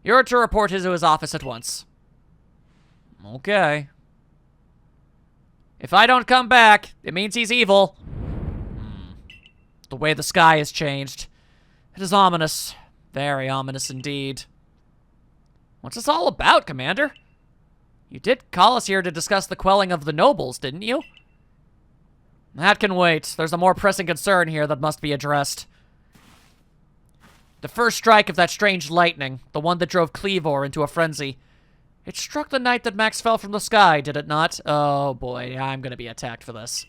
You're to report to his office at once. Okay. If I don't come back, it means he's evil. The way the sky has changed. It is ominous. Very ominous indeed. What's this all about, Commander? You did call us here to discuss the quelling of the nobles, didn't you? That can wait. There's a more pressing concern here that must be addressed. The first strike of that strange lightning, the one that drove Cleavor into a frenzy. It struck the night that Max fell from the sky, did it not? Oh boy, I'm gonna be attacked for this.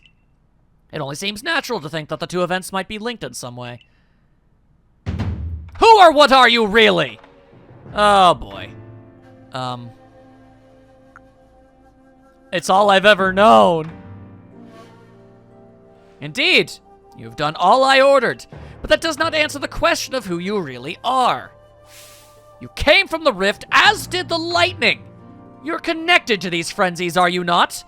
It only seems natural to think that the two events might be linked in some way. Who or what are you really? Oh boy. It's all I've ever known. Indeed, you've done all I ordered, but that does not answer the question of who you really are. You came from the rift, as did the lightning. You're connected to these frenzies, are you not?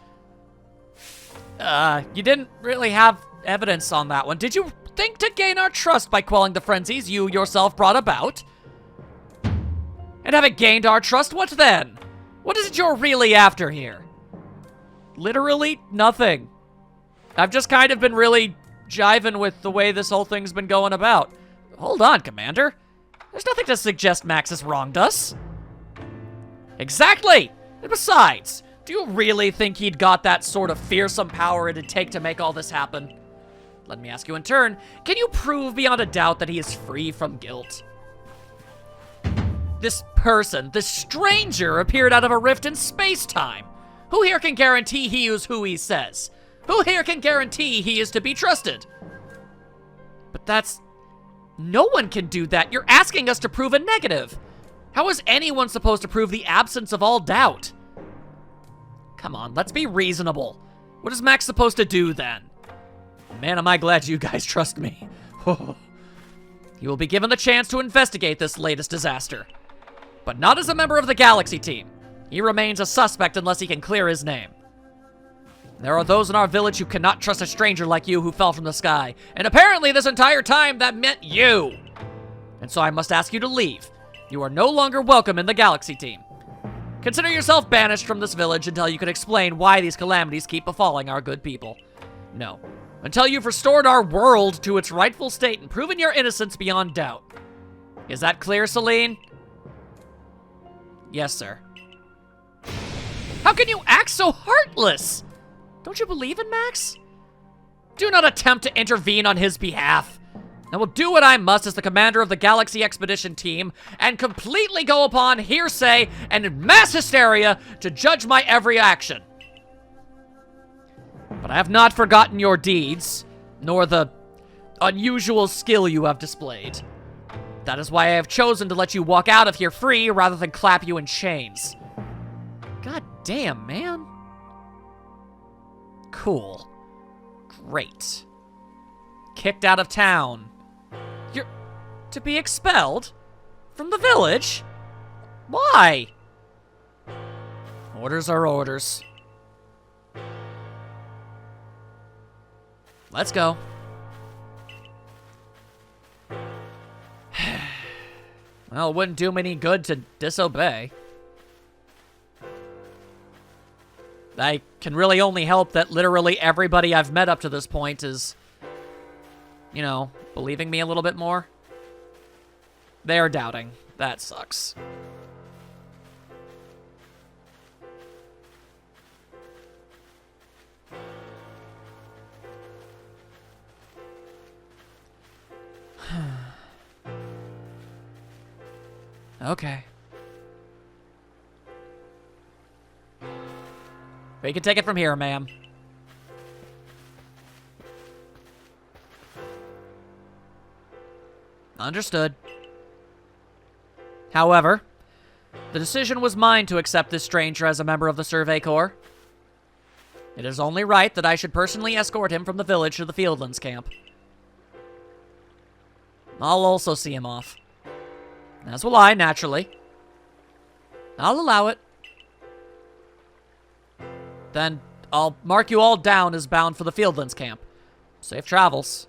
You didn't really have evidence on that one. Did you think to gain our trust by quelling the frenzies you yourself brought about? And having gained our trust, what then? What is it you're really after here? Literally nothing. I've just kind of been really jiving with the way this whole thing's been going about. Hold on, Commander. There's nothing to suggest Max has wronged us. Exactly! And besides, do you really think he'd got that sort of fearsome power it'd take to make all this happen? Let me ask you in turn, can you prove beyond a doubt that he is free from guilt? This person, this stranger, appeared out of a rift in space-time. Who here can guarantee he is who he says? Who here can guarantee he is to be trusted? But that's... No one can do that. You're asking us to prove a negative. How is anyone supposed to prove the absence of all doubt? Come on, let's be reasonable. What is Max supposed to do then? Man, am I glad you guys trust me. He will be given the chance to investigate this latest disaster. But not as a member of the Galaxy team. He remains a suspect unless he can clear his name. There are those in our village who cannot trust a stranger like you who fell from the sky. And apparently this entire time that meant you. And so I must ask you to leave. You are no longer welcome in the Galaxy team. Consider yourself banished from this village until you can explain why these calamities keep befalling our good people. No. Until you've restored our world to its rightful state and proven your innocence beyond doubt. Is that clear, Celine? Yes, sir. How can you act so heartless? Don't you believe in Max? Do not attempt to intervene on his behalf. I will do what I must as the commander of the Galaxy Expedition team and completely go upon hearsay and mass hysteria to judge my every action. But I have not forgotten your deeds, nor the unusual skill you have displayed. That is why I have chosen to let you walk out of here free rather than clap you in chains. God damn, man. Cool. Great. Kicked out of town. You're to be expelled from the village? Why? Orders are orders. Let's go. Well, it wouldn't do me any good to disobey. I can really only hope that literally everybody I've met up to this point is, you know, believing me a little bit more. They're doubting. That sucks. Okay. We can take it from here, ma'am. Understood. However, the decision was mine to accept this stranger as a member of the Survey Corps. It is only right that I should personally escort him from the village to the Fieldlands camp. I'll also see him off. As will I, naturally. I'll allow it. Then I'll mark you all down as bound for the Fieldlands camp. Safe travels.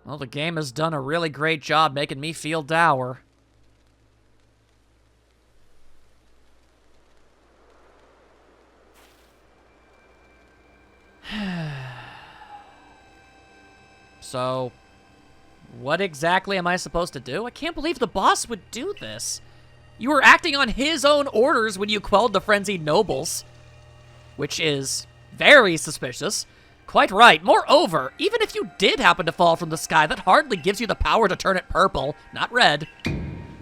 Well, the game has done a really great job making me feel dour. So, what exactly am I supposed to do? I can't believe the boss would do this. You were acting on his own orders when you quelled the frenzied nobles, which is very suspicious. Quite right. Moreover, even if you did happen to fall from the sky, that hardly gives you the power to turn it purple, not red.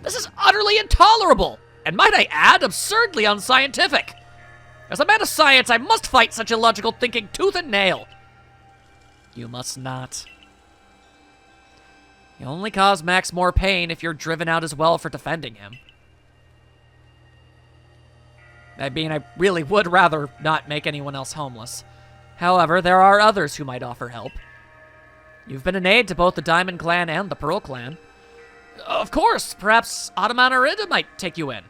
This is utterly intolerable, and might I add, absurdly unscientific. As a man of science, I must fight such illogical thinking tooth and nail. You must not. You only cause Max more pain if you're driven out as well for defending him. I mean, I really would rather not make anyone else homeless. However, there are others who might offer help. You've been an aid to both the Diamond Clan and the Pearl Clan. Of course, perhaps Ottoman or Ida might take you in.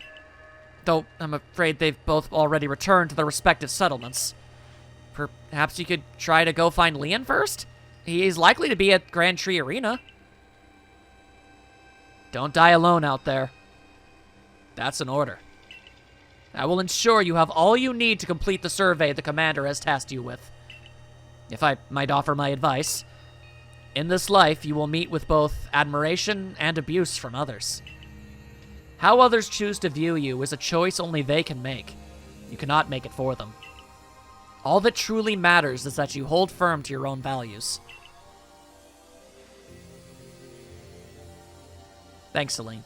Though I'm afraid they've both already returned to their respective settlements. Perhaps you could try to go find Leon first? He's likely to be at Grand Tree Arena. Don't die alone out there. That's an order. I will ensure you have all you need to complete the survey the commander has tasked you with. If I might offer my advice, in this life you will meet with both admiration and abuse from others. How others choose to view you is a choice only they can make. You cannot make it for them. All that truly matters is that you hold firm to your own values. Thanks, Celine.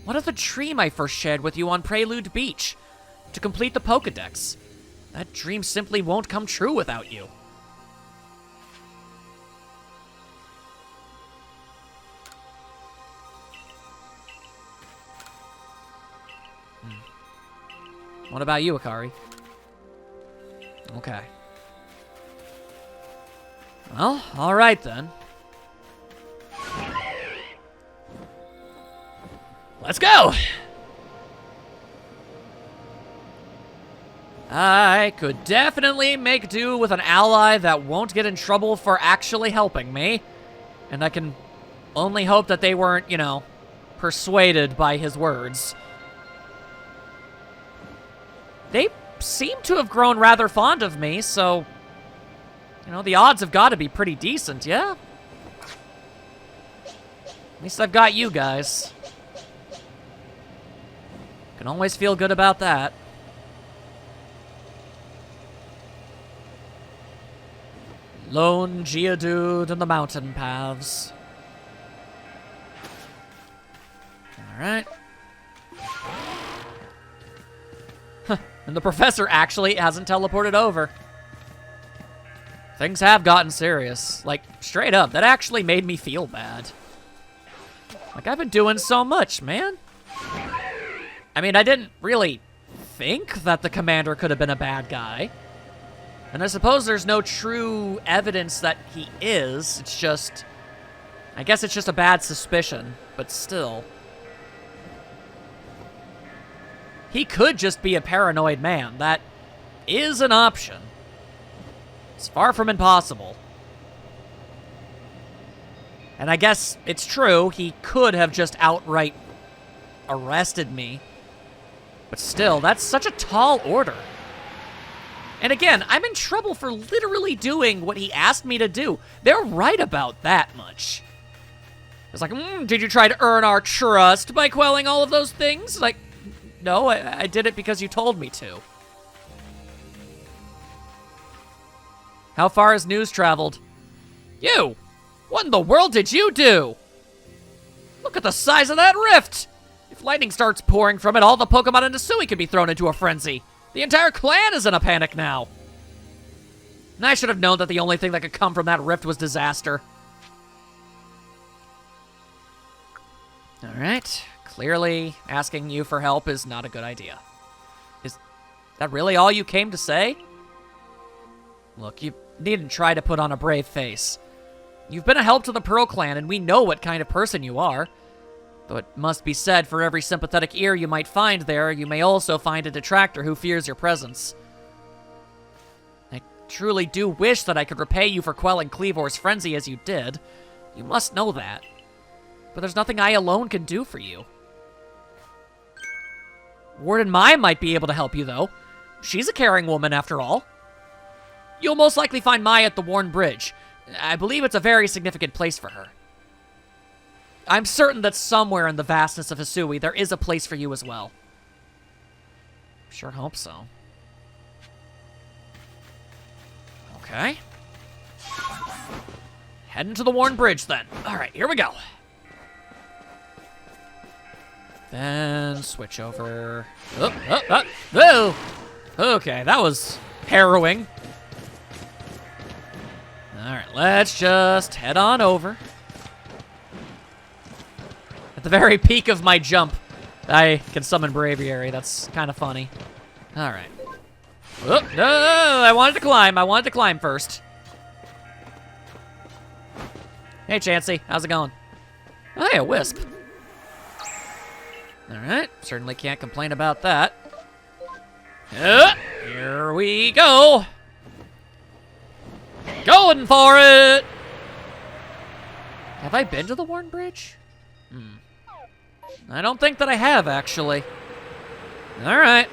What of the dream I first shared with you on Prelude Beach? To complete the Pokédex. That dream simply won't come true without you. What about you, Akari? Okay. Well, alright then. Let's go! I could definitely make do with an ally that won't get in trouble for actually helping me. And I can only hope that they weren't, you know, persuaded by his words. They seem to have grown rather fond of me, so, you know, the odds have got to be pretty decent, yeah? At least I've got you guys. Can always feel good about that. Lone Geodude in the mountain paths. Alright. And the professor actually hasn't teleported over. Things have gotten serious. Like, straight up, that actually made me feel bad. Like, I've been doing so much, man. I mean, I didn't really think that the commander could have been a bad guy. And I suppose there's no true evidence that he is. It's just... I guess it's just a bad suspicion, but still. He could just be a paranoid man. That is an option. It's far from impossible. And I guess it's true, he could have just outright arrested me. But still, that's such a tall order. And again, I'm in trouble for literally doing what he asked me to do. They're right about that much. It's like, did you try to earn our trust by quelling all of those things? Like, no, I did it because you told me to. How far has news traveled? You! What in the world did you do? Look at the size of that rift! If lightning starts pouring from it, all the Pokemon in Hisui could be thrown into a frenzy. The entire clan is in a panic now. And I should have known that the only thing that could come from that rift was disaster. Alright. Clearly, asking you for help is not a good idea. Is that really all you came to say? Look, you needn't try to put on a brave face. You've been a help to the Pearl Clan, and we know what kind of person you are. Though it must be said, for every sympathetic ear you might find there, you may also find a detractor who fears your presence. I truly do wish that I could repay you for quelling Kleavor's frenzy as you did. You must know that. But there's nothing I alone can do for you. Warden Mai might be able to help you, though. She's a caring woman, after all. You'll most likely find Mai at the Worn Bridge. I believe it's a very significant place for her. I'm certain that somewhere in the vastness of Hisui, there is a place for you as well. Sure hope so. Okay. Heading to the Worn Bridge, then. Alright, here we go. Then switch over. Oh. Okay, that was harrowing. Alright, let's just head on over. At the very peak of my jump, I can summon Braviary. That's kind of funny. Alright. Oh, no, I wanted to climb. I wanted to climb first. Hey, Chansey. How's it going? Oh, hey, a wisp. Alright, certainly can't complain about that. Here we go. Going for it! Have I been to the Worn Bridge? I don't think that I have, actually. Alright.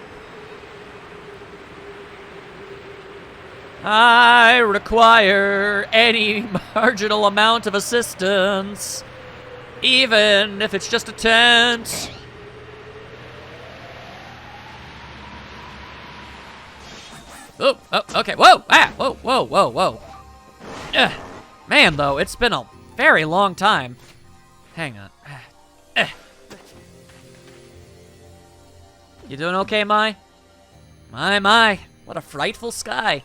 I require any marginal amount of assistance, even if it's just a tent. Oh, okay. Whoa! Ah! Whoa, whoa, whoa, whoa. Man, though, it's been a very long time. Hang on. You doing okay, Mai? My, what a frightful sky.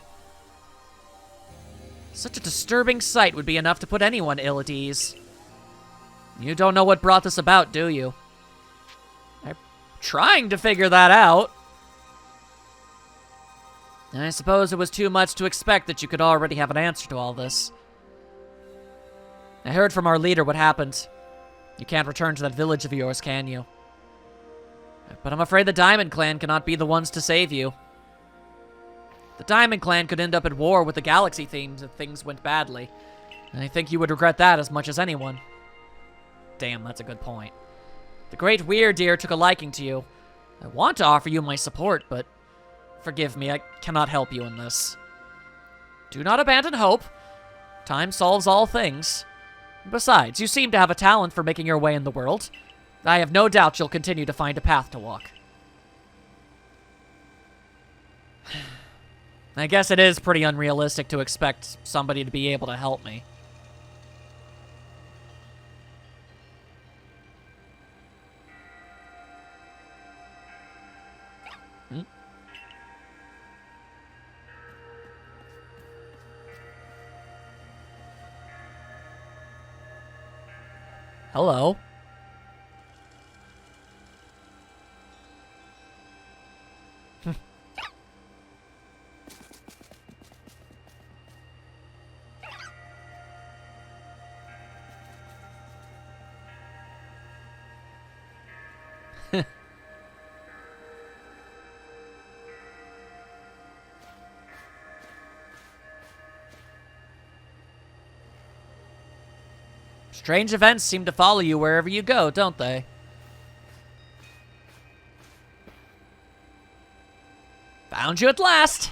Such a disturbing sight would be enough to put anyone ill at ease. You don't know what brought this about, do you? I'm trying to figure that out. I suppose it was too much to expect that you could already have an answer to all this. I heard from our leader what happened. You can't return to that village of yours, can you? But I'm afraid the Diamond Clan cannot be the ones to save you. The Diamond Clan could end up at war with the Galaxy Themes if things went badly. And I think you would regret that as much as anyone. Damn, that's a good point. The Great Weirdeer took a liking to you. I want to offer you my support, but forgive me, I cannot help you in this. Do not abandon hope. Time solves all things. Besides, you seem to have a talent for making your way in the world. I have no doubt you'll continue to find a path to walk. I guess it is pretty unrealistic to expect somebody to be able to help me. Hello. Strange events seem to follow you wherever you go, don't they? Found you at last.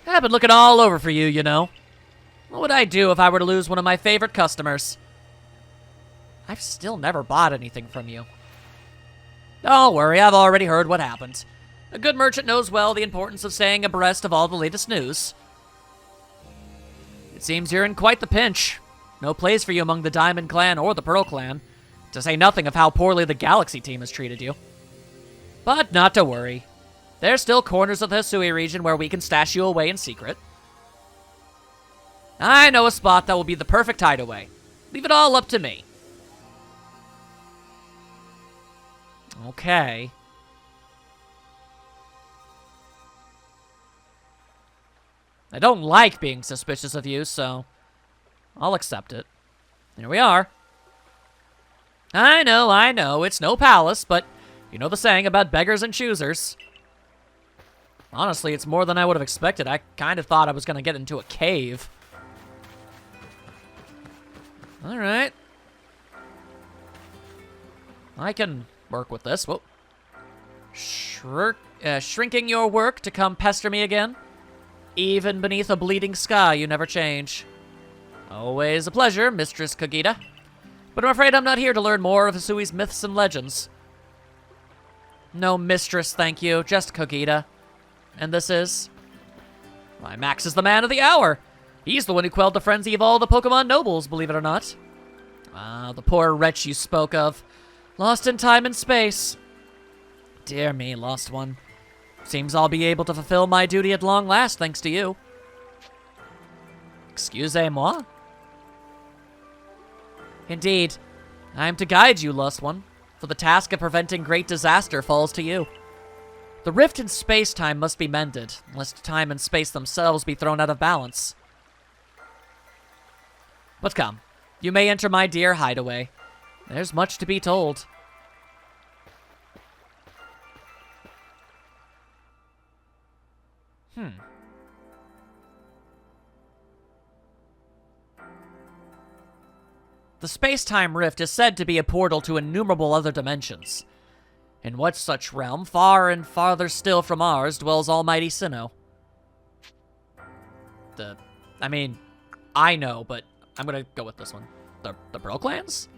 I've been looking all over for you, you know. What would I do if I were to lose one of my favorite customers? I've still never bought anything from you. Don't worry, I've already heard what happened. A good merchant knows well the importance of staying abreast of all the latest news. It seems you're in quite the pinch. No place for you among the Diamond Clan or the Pearl Clan, to say nothing of how poorly the Galaxy team has treated you. But not to worry. There's still corners of the Hisui region where we can stash you away in secret. I know a spot that will be the perfect hideaway. Leave it all up to me. Okay. I don't like being suspicious of you, so I'll accept it. Here we are. I know, it's no palace, but you know the saying about beggars and choosers. Honestly, it's more than I would have expected. I kind of thought I was going to get into a cave. Alright. I can work with this. Whoa. Shrinking your work to come pester me again? Even beneath a bleeding sky, you never change. Always a pleasure, Mistress Kogita. But I'm afraid I'm not here to learn more of Hisui's myths and legends. No mistress, thank you. Just Kogita. And this is? Why, Max is the man of the hour. He's the one who quelled the frenzy of all the Pokemon nobles, believe it or not. Ah, the poor wretch you spoke of. Lost in time and space. Dear me, lost one. Seems I'll be able to fulfill my duty at long last, thanks to you. Excusez-moi? Indeed, I am to guide you, Lust One, for the task of preventing great disaster falls to you. The rift in space-time must be mended, lest time and space themselves be thrown out of balance. But come, you may enter my dear hideaway. There's much to be told. The space-time rift is said to be a portal to innumerable other dimensions. In what such realm, far and farther still from ours, dwells almighty Sinnoh? I know, but I'm gonna go with this one. The Broclans?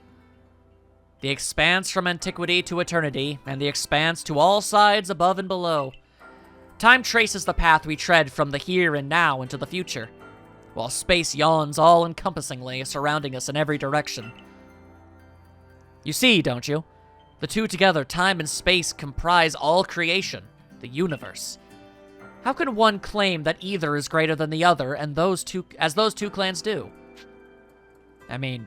The expanse from antiquity to eternity, and the expanse to all sides above and below. Time traces the path we tread from the here and now into the future, while space yawns all-encompassingly, surrounding us in every direction. You see, don't you? The two together, time and space, comprise all creation, the universe. How can one claim that either is greater than the other, and those two clans do? I mean,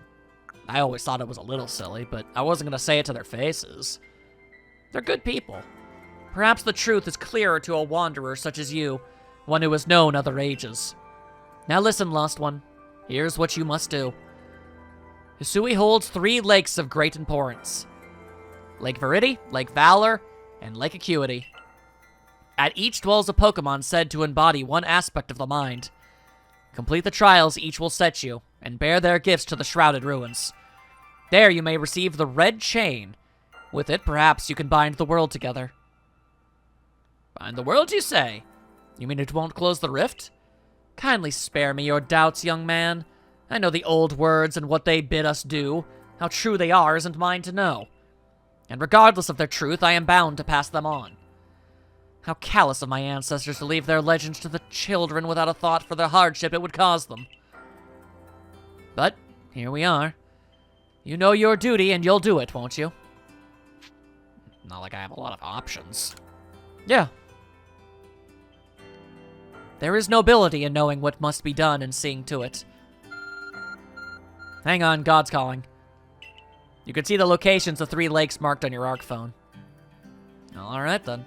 I always thought it was a little silly, but I wasn't going to say it to their faces. They're good people. Perhaps the truth is clearer to a wanderer such as you, one who has known other ages. Now listen, Lost One. Here's what you must do. Hisui holds 3 lakes of great importance. Lake Verity, Lake Valor, and Lake Acuity. At each dwells a Pokémon said to embody one aspect of the mind. Complete the trials each will set you, and bear their gifts to the Shrouded Ruins. There you may receive the Red Chain. With it, perhaps you can bind the world together. Bind the world, you say? You mean it won't close the rift? Kindly spare me your doubts, young man. I know the old words and what they bid us do. How true they are isn't mine to know. And regardless of their truth, I am bound to pass them on. How callous of my ancestors to leave their legends to the children without a thought for the hardship it would cause them. But here we are. You know your duty and you'll do it, won't you? Not like I have a lot of options. Yeah. There is nobility in knowing what must be done and seeing to it. Hang on, God's calling. You can see the locations of 3 lakes marked on your ARC phone. Alright then.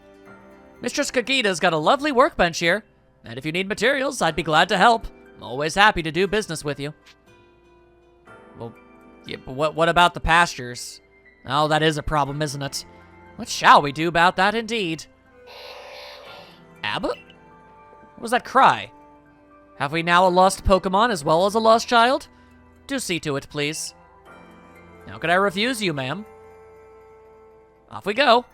Mistress Kagita's got a lovely workbench here, and if you need materials, I'd be glad to help. I'm always happy to do business with you. Well, yeah, but what about the pastures? Oh, that is a problem, isn't it? What shall we do about that, indeed? Abba? What was that cry? Have we now a lost Pokemon as well as a lost child? Do see to it, please. How could I refuse you, ma'am? Off we go.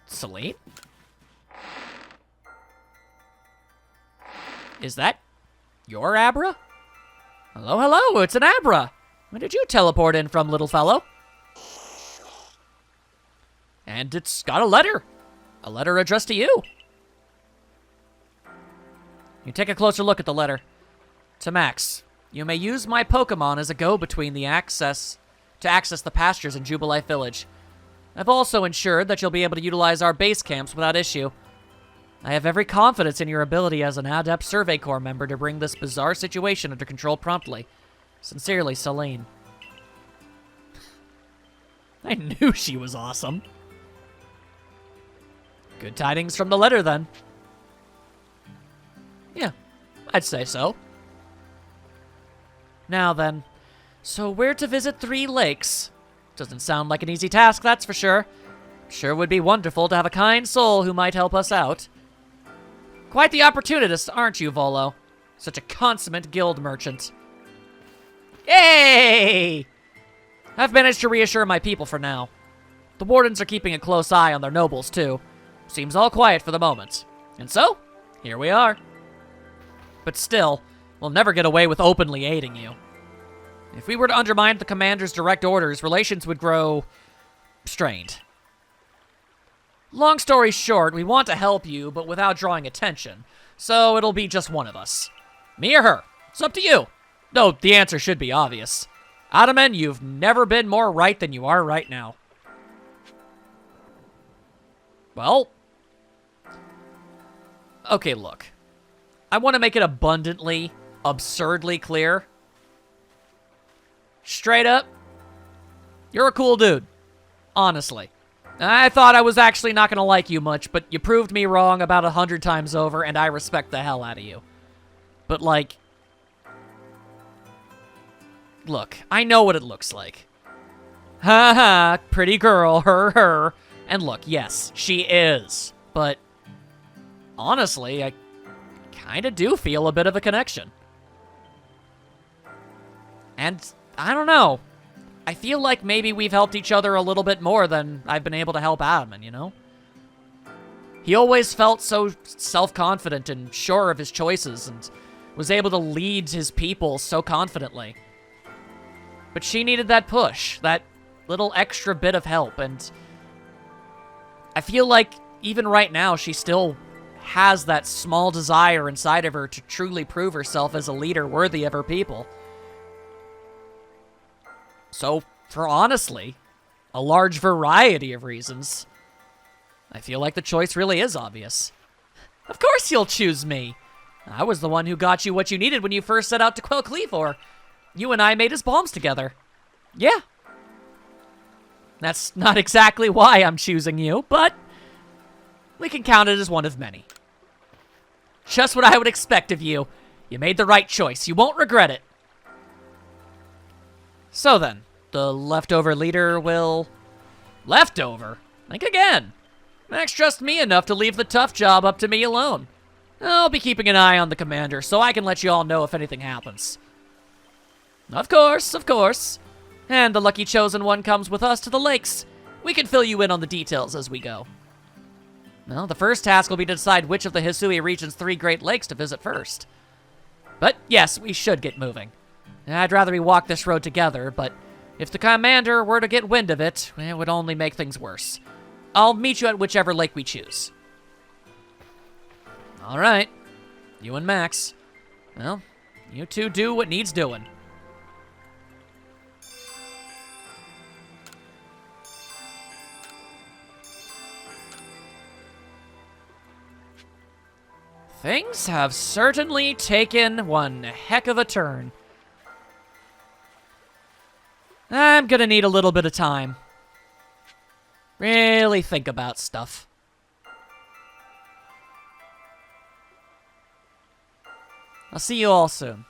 Celine? Is that your Abra? Hello, hello, it's an Abra. Where did you teleport in from, little fellow? And it's got a letter. A letter addressed to you. You take a closer look at the letter. To Max, you may use my Pokemon as a go-between to access the pastures in Jubilife Village. I've also ensured that you'll be able to utilize our base camps without issue. I have every confidence in your ability as an Adept Survey Corps member to bring this bizarre situation under control promptly. Sincerely, Celine. I knew she was awesome. Good tidings from the letter, then. Yeah, I'd say so. Now then, so where to visit 3 lakes? Doesn't sound like an easy task, that's for sure. Sure would be wonderful to have a kind soul who might help us out. Quite the opportunist, aren't you, Volo? Such a consummate guild merchant. Yay! I've managed to reassure my people for now. The wardens are keeping a close eye on their nobles, too. Seems all quiet for the moment. And so, here we are. But still, we'll never get away with openly aiding you. If we were to undermine the commander's direct orders, relations would grow strained. Long story short, we want to help you, but without drawing attention. So it'll be just one of us. Me or her. It's up to you. Though the answer should be obvious. Adaman, you've never been more right than you are right now. Well, Okay, look. I want to make it abundantly, absurdly clear. Straight up, you're a cool dude. Honestly. I thought I was actually not going to like you much, but you proved me wrong about 100 times over, and I respect the hell out of you. But, like... Look, I know what it looks like. Ha ha, pretty girl, her. And look, yes, she is. But, honestly, I kind of do feel a bit of a connection. And, I don't know. I feel like maybe we've helped each other a little bit more than I've been able to help Adam, you know? He always felt so self-confident and sure of his choices and was able to lead his people so confidently. But she needed that push, that little extra bit of help, and I feel like even right now she still has that small desire inside of her to truly prove herself as a leader worthy of her people. So, for honestly, a large variety of reasons, I feel like the choice really is obvious. Of course you'll choose me. I was the one who got you what you needed when you first set out to quell Cleavor. You and I made his bombs together. Yeah. That's not exactly why I'm choosing you, but we can count it as one of many. Just what I would expect of you. You made the right choice. You won't regret it. So then, the leftover leader will... Leftover? Think again. Max trusts me enough to leave the tough job up to me alone. I'll be keeping an eye on the commander, so I can let you all know if anything happens. Of course, of course. And the lucky chosen one comes with us to the lakes. We can fill you in on the details as we go. Well, the first task will be to decide which of the Hisui region's 3 Great Lakes to visit first. But yes, we should get moving. I'd rather we walk this road together, but if the commander were to get wind of it, it would only make things worse. I'll meet you at whichever lake we choose. All right. You and Max. Well, you two do what needs doing. Things have certainly taken one heck of a turn. I'm gonna need a little bit of time. Really think about stuff. I'll see you all soon.